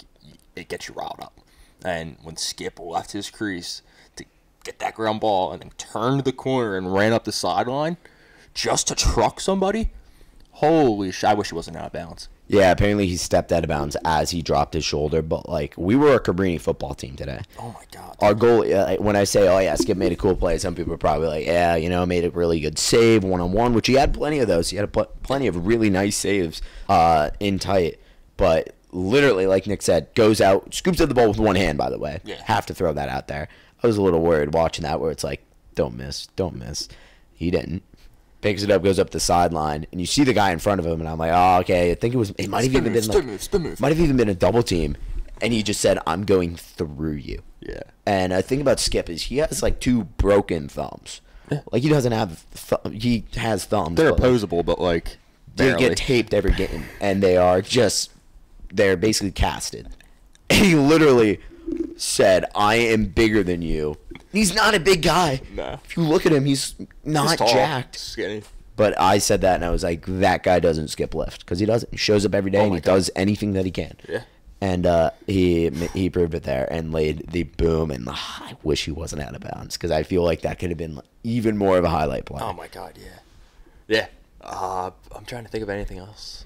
it gets you riled up. And when Skip left his crease to get that ground ball and then turned the corner and ran up the sideline just to truck somebody, holy shit, I wish he wasn't out of bounds. Yeah, apparently he stepped out of bounds as he dropped his shoulder, but, like, we were a Cabrini football team today. Oh, my God. Our goal, when I say, oh, yeah, Skip made a cool play, some people are probably like, yeah, made a really good save one-on-one, which he had plenty of those. He had plenty of really nice saves in tight, but literally, like Nick said, goes out, scoops at the ball with one hand, by the way. Yeah. Have to throw that out there. I was a little worried watching that where it's like, don't miss. He didn't. Picks it up, goes up the sideline, and you see the guy in front of him, and I'm like, oh, okay. I think it might have even been a double team, and he just said, I'm going through you. Yeah. And I think about Skip is he has like 2 broken thumbs. Yeah. Like, he doesn't have he has thumbs. They're opposable, but like They Barely. get taped every game, and they're basically casted. And he literally said, "I am bigger than you." He's not a big guy. No. If you look at him, he's not He's tall, jacked. skinny. But I said that, and I was like, that guy doesn't skip lift, because he doesn't. He shows up every day, and my he God. does anything that he can. Yeah. And he proved it there and laid the boom. And I wish he wasn't out of bounds, because I feel like that could have been even more of a highlight play. Oh my God, yeah. I'm trying to think of anything else.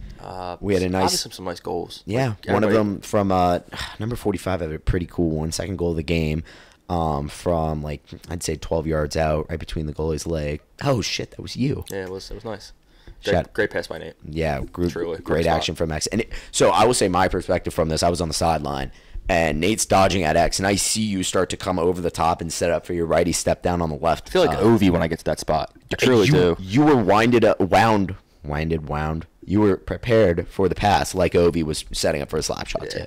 We had a nice- obviously some nice goals. Yeah, Like, one of everybody- them from number 45 had a pretty cool one. Second goal of the game, from like I'd say 12 yards out, right between the goalie's leg. Oh shit, that was you. Yeah, it was nice. Shout- Great pass by Nate. Yeah, Truly, great great action from X. And so I will say my perspective from this, I was on the sideline, and Nate's dodging at X, and I see you start to come over the top and set up for your righty step down on the left. I feel like Ovi when I get to that spot. I truly do. You were wound. You were prepared for the pass like Ovi was setting up for a slap shot too.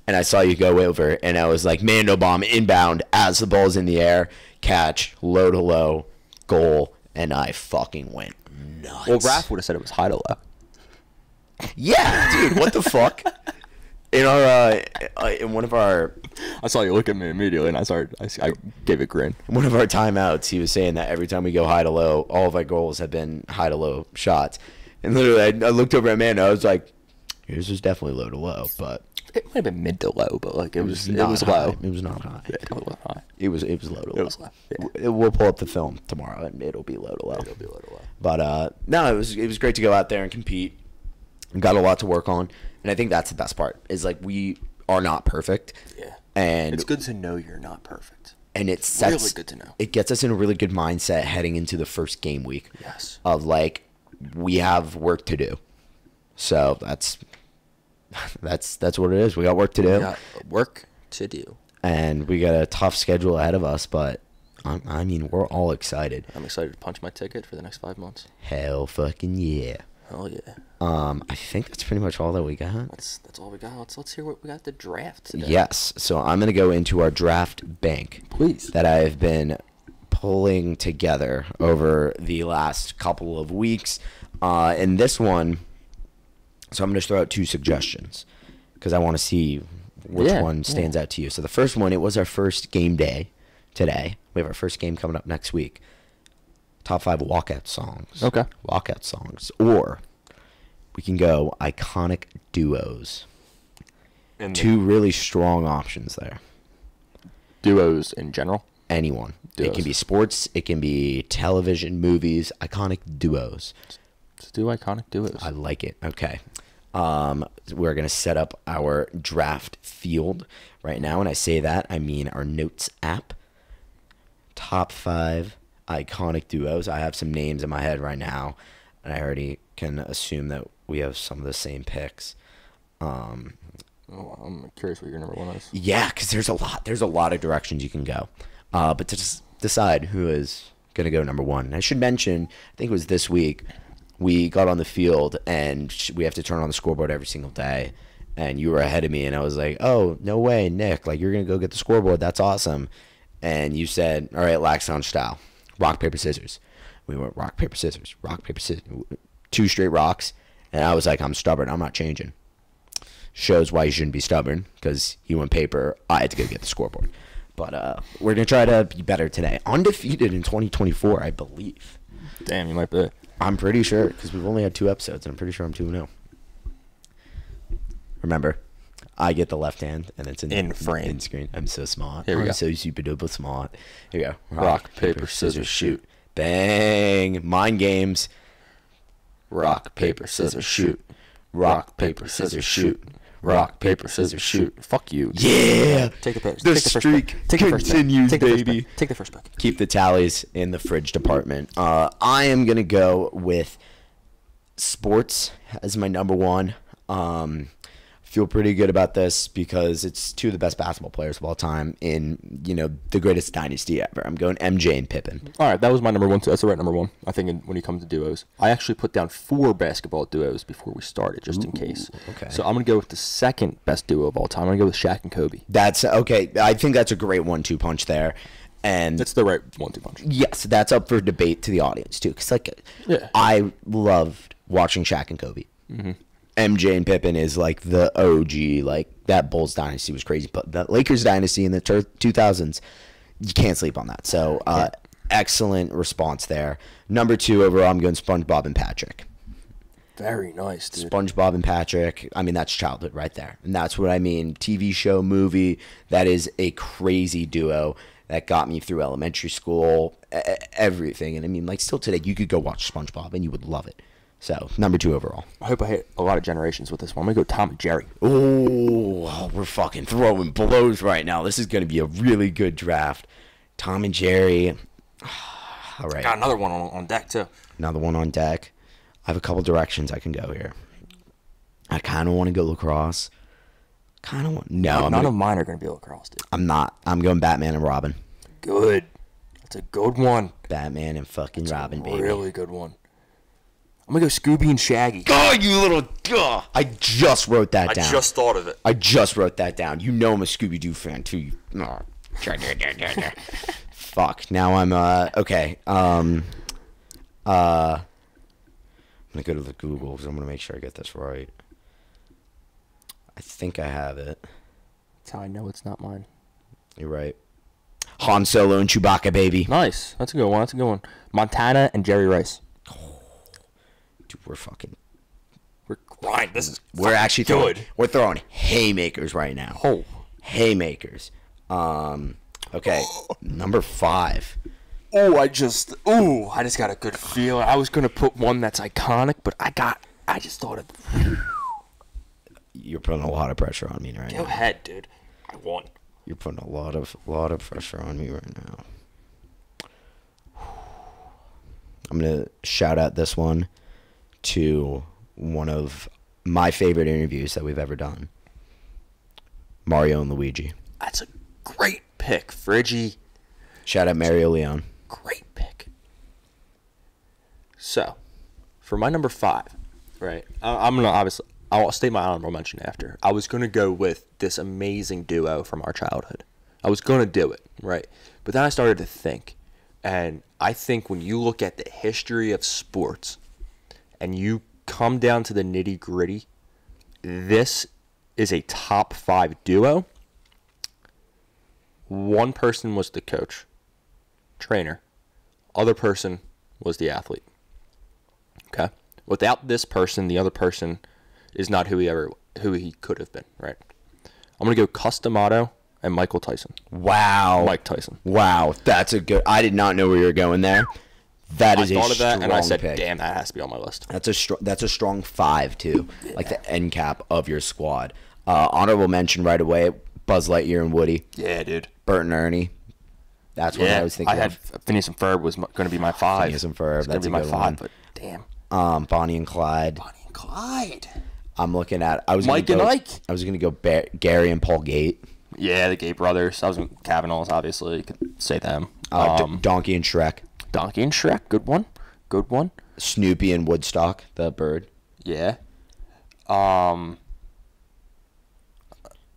And I saw you go over, and I was like, Mando bomb inbound as the ball's in the air, catch, low to low, goal, and I fucking went nuts. Well, Raph would have said it was high to low. Yeah, dude, what the fuck? In our in one of our I saw you look at me immediately, and I gave a grin. one of our timeouts, he was saying that every time we go high to low, all of our goals have been high to low shots. And literally, I looked over at Amanda. I was like, "Yours was definitely low to low, but It might have been mid to low, but like it was not high. low. It was not high. Yeah, it wasn't high. It was low to low. It was low. Yeah. We'll pull up the film tomorrow, and it'll be low to low. It'll be low to low. But no, it was great to go out there and compete. We got a lot to work on, and I think that's the best part. Is like we are not perfect. Yeah. And It's good to know you're not perfect. and it sets Really good to know. It gets us in a really good mindset heading into the first game week. Yes. Of like we have work to do. So that's what it is. We got work to do. We got work to do. And we got a tough schedule ahead of us, but I mean, we're all excited. I'm excited to punch my ticket for the next 5 months. Hell fucking yeah. Hell yeah. I think that's pretty much all that we got. That's all we got. Let's hear what we got at the draft today. Yes. So I'm going to go into our draft bank. Please. That I've been pulling together over the last couple of weeks. And this one, so I'm going to throw out two suggestions because I want to see which one stands out to you. So the first one, it was our first game day today. We have our first game coming up next week. Top 5 walkout songs. Okay. Walkout songs. Or we can go iconic duos. And Two really strong options there. duos in general. Anyone. It Duos. can be sports. It can be television, movies. Iconic duos. Let's do iconic duos. I like it. Okay. We're going to set up our draft field right now. When I say that, I mean our notes app. Top 5 iconic duos. I have some names in my head right now, and I already can assume that we have some of the same picks. I'm curious what your number one is. Yeah, because there's a lot of directions you can go. But to just decide who is going to go number one. And I should mention, I think it was this week, we got on the field, and we have to turn on the scoreboard every single day. And you were ahead of me, and I was like, oh, no way, Nick. Like, you're going to go get the scoreboard. That's awesome. And you said, all right, Laxon style. Rock, paper, scissors. We went rock, paper, scissors. Rock, paper, scissors. 2 straight rocks. And I was like, I'm stubborn. I'm not changing. Shows why you shouldn't be stubborn, because you went paper. I had to go get the scoreboard. But we're going to try to be better today. Undefeated in 2024, I believe. Damn, you might be. I'm pretty sure, because we've only had 2 episodes, and I'm pretty sure I'm 2-0. Remember, I get the left hand, and it's in frame. In screen. I'm so smart. Here we I'm go. so super duper smart. Here we go. Rock, paper, scissors, shoot. Bang. Mind games. Rock, paper, scissors, shoot. Rock, paper, scissors, shoot. Rock, paper, scissors, shoot. Fuck you. Yeah. Take the pick. The Take the first streak pick. Take the first pick. continues, Take the first baby. pick. Take the first pick. Keep the tallies in the fridge department. I am going to go with sports as my number one. Feel pretty good about this because it's 2 of the best basketball players of all time in, the greatest dynasty ever. I'm going MJ and Pippen. All right, that was my number one. That's the right number one. I think when you come to duos, I actually put down 4 basketball duos before we started, just in case. Okay. So I'm gonna go with the second best duo of all time. I'm gonna go with Shaq and Kobe. That's okay. I think that's a great 1-2 punch there. And That's the right 1-2 punch. yes, that's up for debate to the audience too. Because Yeah. I loved watching Shaq and Kobe. MJ and Pippen is like the OG. Like that Bulls dynasty was crazy, but the Lakers dynasty in the 2000s, you can't sleep on that. So excellent response there. Number 2 overall, I'm going SpongeBob and Patrick. Very nice, dude. SpongeBob and Patrick. I mean, that's childhood right there, and that's what I mean. TV show, movie. That is a crazy duo that got me through elementary school, everything. And I mean, like still today, you could go watch SpongeBob and you would love it. So, number 2 overall. I hope I hit a lot of generations with this one. I'm going to go Tom and Jerry. Oh, we're fucking throwing blows right now. This is going to be a really good draft. Tom and Jerry. All right. Got another one on deck, too. Another one on deck. I have a couple directions I can go here. I kind of want to go lacrosse. None of mine are going to be lacrosse, dude. I'm not. I'm going Batman and Robin. Good. That's a good one. Batman and fucking Robin, baby. Really good one. I'm going to go Scooby and Shaggy. Oh, you little... I just wrote that down. I just thought of it. I just wrote that down. You know I'm a Scooby-Doo fan, too. Fuck. Now I'm... Okay. I'm going to go to the Google because I'm going to make sure I get this right. I think I have it. That's how I know it's not mine. You're right. Han Solo and Chewbacca, baby. Nice. That's a good one. Montana and Jerry Rice. Dude, We're grinding. We're actually we're throwing haymakers right now. Oh. Haymakers. Okay. Number 5. I just got a good feeling. I was gonna put one that's iconic, but I just thought of. You're putting a lot of pressure on me right now. Go ahead, dude. I won. You're putting a lot of pressure on me right now. I'm gonna shout out this one to one of my favorite interviews that we've ever done. Mario and Luigi. That's a great pick, Friggy. Shout out Mario Leone. Great pick. So, for my number 5, right? I'm gonna obviously. I'll state my honorable mention after. I was gonna go with this amazing duo from our childhood. I was gonna do it, right? But then I started to think, and I think when you look at the history of sports, and you come down to the nitty gritty, this is a top 5 duo. One person was the coach, trainer. Other person was the athlete. Okay? Without this person, the other person is not who he could have been, right? I'm going to go Cus D'Amato and Michael Tyson. Wow. Mike Tyson. Wow. That's a good... I did not know where you were going there. That is a strong pick. I thought of that, and I said, damn, that has to be on my list. That's a strong 5, too. Yeah. Like the end cap of your squad. Honorable mention right away, Buzz Lightyear and Woody. Yeah, dude. Bert and Ernie. That's what I was thinking of. Phineas and Ferb was going to be my 5. Phineas and Ferb, that's a good one. But damn. Bonnie and Clyde. I'm looking at... Mike and Ike. I was going to go Gary and Paul Gate. Yeah, the Gate brothers. I was in Cavanaugh's, obviously. You could say them. Donkey and Shrek. Donkey and Shrek. Good one. Snoopy and Woodstock, the bird. Yeah. I'm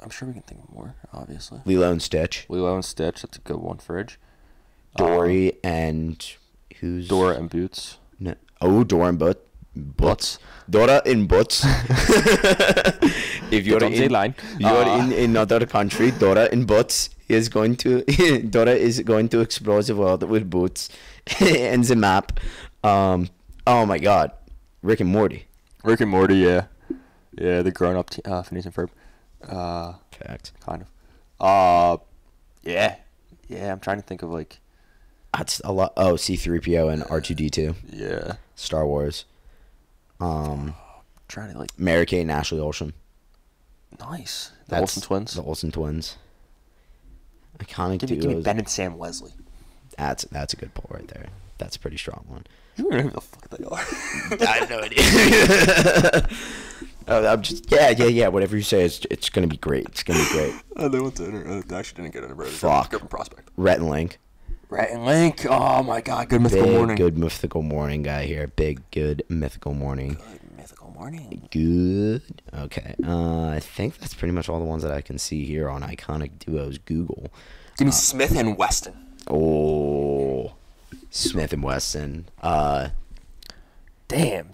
sure we can think of more, obviously. Lilo and Stitch. That's a good one, Fridge. Dory and... Who's... Dora and Boots. No. Oh, Dora and Butts. Dora in Butts. If you're in another country, Dora in Butts is going to explore the world with boots and the map. Oh my God, Rick and Morty. Yeah, the grown-up Phineas and Ferb. Fact. Kind of. Yeah. I'm trying to think of like. That's a lot. Oh, C-3PO and R2-D2. Yeah. Star Wars. Trying to like Mary-Kate and Ashley Olsen. Nice. The Olsen twins. Iconic duos. Give me Ben and Sam Leslie. That's a good pull right there. That's a pretty strong one. You don't know who the fuck they are. I have no idea. I'm just yeah. Whatever you say, it's gonna be great. It's gonna be great. They went to they actually didn't get it. Fuck. Different prospect. Rhett and Link. Oh my God, good mythical morning. Good mythical morning guy here. Good mythical morning. Good. Okay. I think that's pretty much all the ones that I can see here on Iconic Duos Google. Give me Smith and Weston. Oh, Smith and Weston. Damn,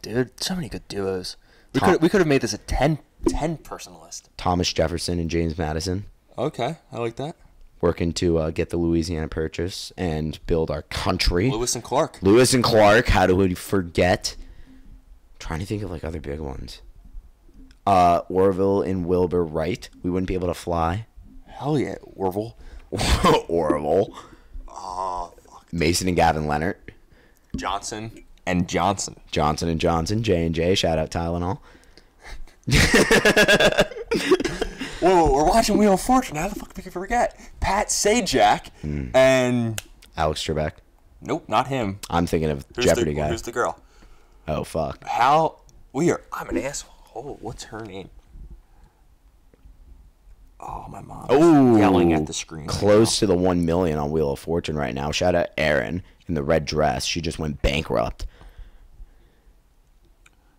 dude. So many good duos. We could have made this a 10 person list. Thomas Jefferson and James Madison. Okay, I like that. Working to get the Louisiana Purchase and build our country. Lewis and Clark. How do we forget? Trying to think of like other big ones. Orville and Wilbur Wright. We wouldn't be able to fly. Hell yeah, Orville. Orville. Oh, fuck. Mason and Gavin Leonard. Johnson and Johnson. Johnson and Johnson. J&J. Shout out Tylenol. Whoa, we're watching Wheel of Fortune. How the fuck did we forget? Pat Sajak and... Alex Trebek. Nope, not him. I'm thinking of Jeopardy guy. Who's the girl? Oh, fuck. I'm an asshole. Oh, what's her name? Oh, my mom. Oh, yelling at the screen. Close to the 1 million on Wheel of Fortune right now. Shout out Erin in the red dress. She just went bankrupt.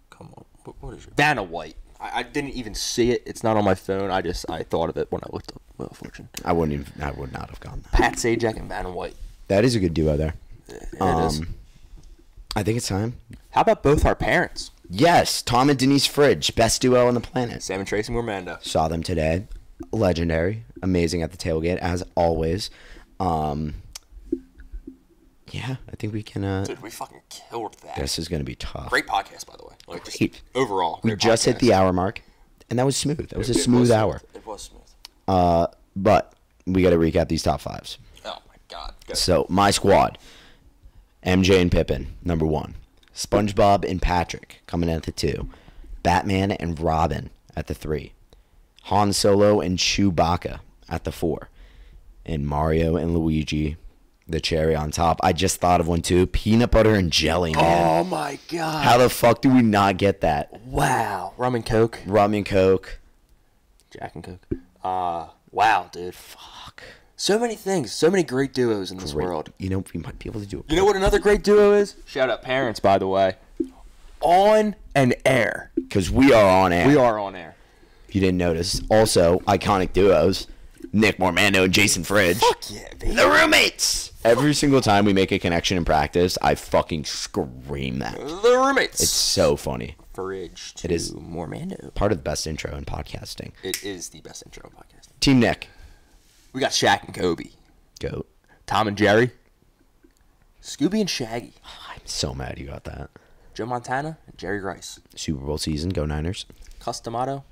Come on. What is your... Vanna White. I didn't even see it. It's not on my phone. I thought of it when I looked up Wheel of Fortune. I would not have gone there. Pat Sajak and Vanna White. That is a good duo there. It is. I think it's time. How about both our parents? Yes, Tom and Denise Fridge, best duo on the planet. Sam and Tracy Mormando. Saw them today. Legendary. Amazing at the tailgate, as always. Yeah, I think we can... Dude, we fucking killed that. This is going to be tough. Great podcast, by the way. Like, Great. Overall. We just hit the hour mark, and that was smooth. That was a smooth hour. It was smooth. But we got to recap these top fives. Oh, my God. Go. So, my squad. MJ and Pippin, number 1. SpongeBob and Patrick coming in at the 2. Batman and Robin at the 3. Han Solo and Chewbacca at the 4. And Mario and Luigi, the cherry on top. I just thought of one too. Peanut butter and jelly, man. Oh, my God. How the fuck do we not get that? Wow. Rum and Coke. Rum and Coke. Jack and Coke. Wow, dude. Fuck. So many things. So many great duos in this world. You know, we might be able to do it. You know what another great duo is? Shout out parents, by the way. On and air. Because we are on air. We are on air. If you didn't notice. Also, iconic duos. Nick Mormando and Jason Fridge. Fuck yeah, baby. The roommates. Every single time we make a connection in practice, I fucking scream that. The roommates. It's so funny. Fridge to it is Mormando. Part of the best intro in podcasting. It is the best intro in podcasting. Team Nick. We got Shaq and Kobe. Goat. Tom and Jerry. Scooby and Shaggy. I'm so mad you got that. Joe Montana and Jerry Rice. Super Bowl season. Go Niners. Customato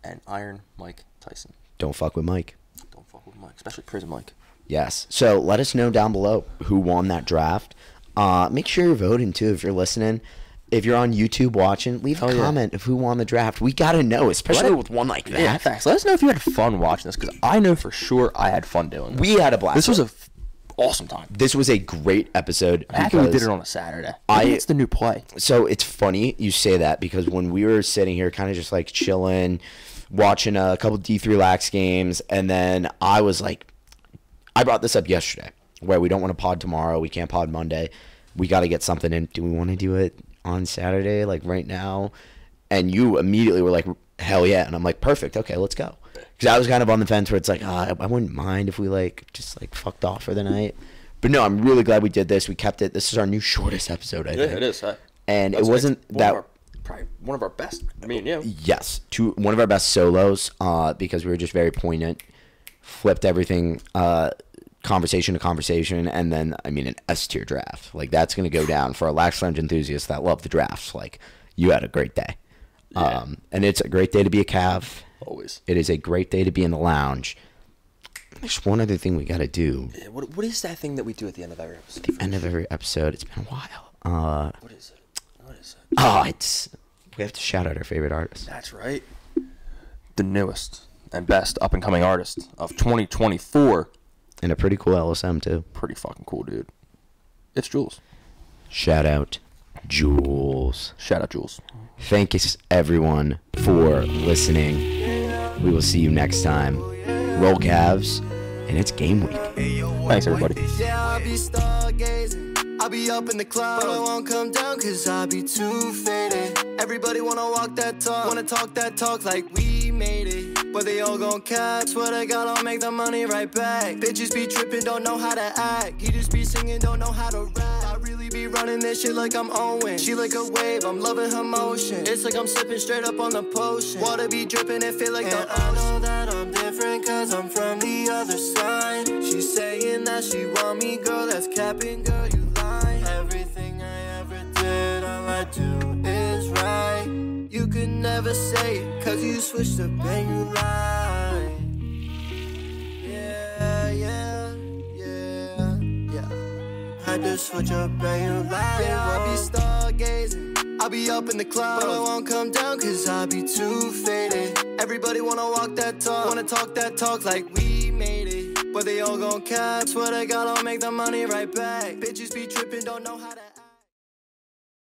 and Iron Mike Tyson. Don't fuck with Mike. Don't fuck with Mike, especially Prison Mike. Yes. So let us know down below who won that draft. Make sure you're voting too if you're listening. If you're on YouTube watching, leave a comment of who won the draft. We got to know, especially with one like that. Yeah, facts. Let us know if you had fun watching this, because I know for sure I had fun doing this. We had a blast. This was a awesome time. This was a great episode. Happy we did it on a Saturday. It's the new play. So it's funny you say that, because when we were sitting here kind of just like chilling, watching a couple D3 Lax games, and then I was like, I brought this up yesterday, where we don't want to pod tomorrow. We can't pod Monday. We got to get something in. Do we want to do it on Saturday, like right now? And you immediately were like, hell yeah. And I'm like, perfect. Okay, let's go. Because I was kind of on the fence where it's like, I wouldn't mind if we just fucked off for the night. But no, I'm really glad we did this. We kept it. This is our new shortest episode, I think. Yeah, it is. And it wasn't probably one of our best. I mean, yeah. Yes. One of our best solos, because we were just very poignant. Flipped everything, conversation to conversation, and then, I mean, an S-tier draft. Like, that's going to go down for a Lax Lounge enthusiast that love the drafts. Like, you had a great day. Yeah. And it's a great day to be a Cav. Always. It is a great day to be in the lounge. There's one other thing we got to do. Yeah, what is that thing that we do at the end of every episode? The end of every episode. It's been a while. What is it? We have to shout out our favorite artist. That's right. The newest and best up-and-coming artist of 2024. And a pretty cool LSM, too. Pretty fucking cool, dude. It's Jules. Shout out Jules. Shout out Jules. Thank you, everyone, for listening. We will see you next time. Roll Cavs, and it's game week. Thanks, everybody. I be up in the clouds, but I won't come down cause I be too faded. Everybody wanna walk that talk, wanna talk that talk like we made it. But they all gon' cap, swear to God I'll make the money right back. Bitches be trippin', don't know how to act. You just be singing, don't know how to rap. I really be running this shit like I'm Owen. She like a wave, I'm loving her motion. It's like I'm sipping straight up on the potion. Water be dripping and feel like the ocean. I know that I'm different cause I'm from the other side. She's saying that she want me, girl, that's capping, girl, you lie. Everything I ever did, all I do is right. You could never say it cause you switched up and you lie. I just switch up and you lie. Yeah, I be stargazing, I be up in the clouds, but I won't come down cause I be too faded. Everybody wanna walk that talk, wanna talk that talk like we made it. But they all gon' cap, swear to God I'll make the money right back. Bitches be tripping, don't know how to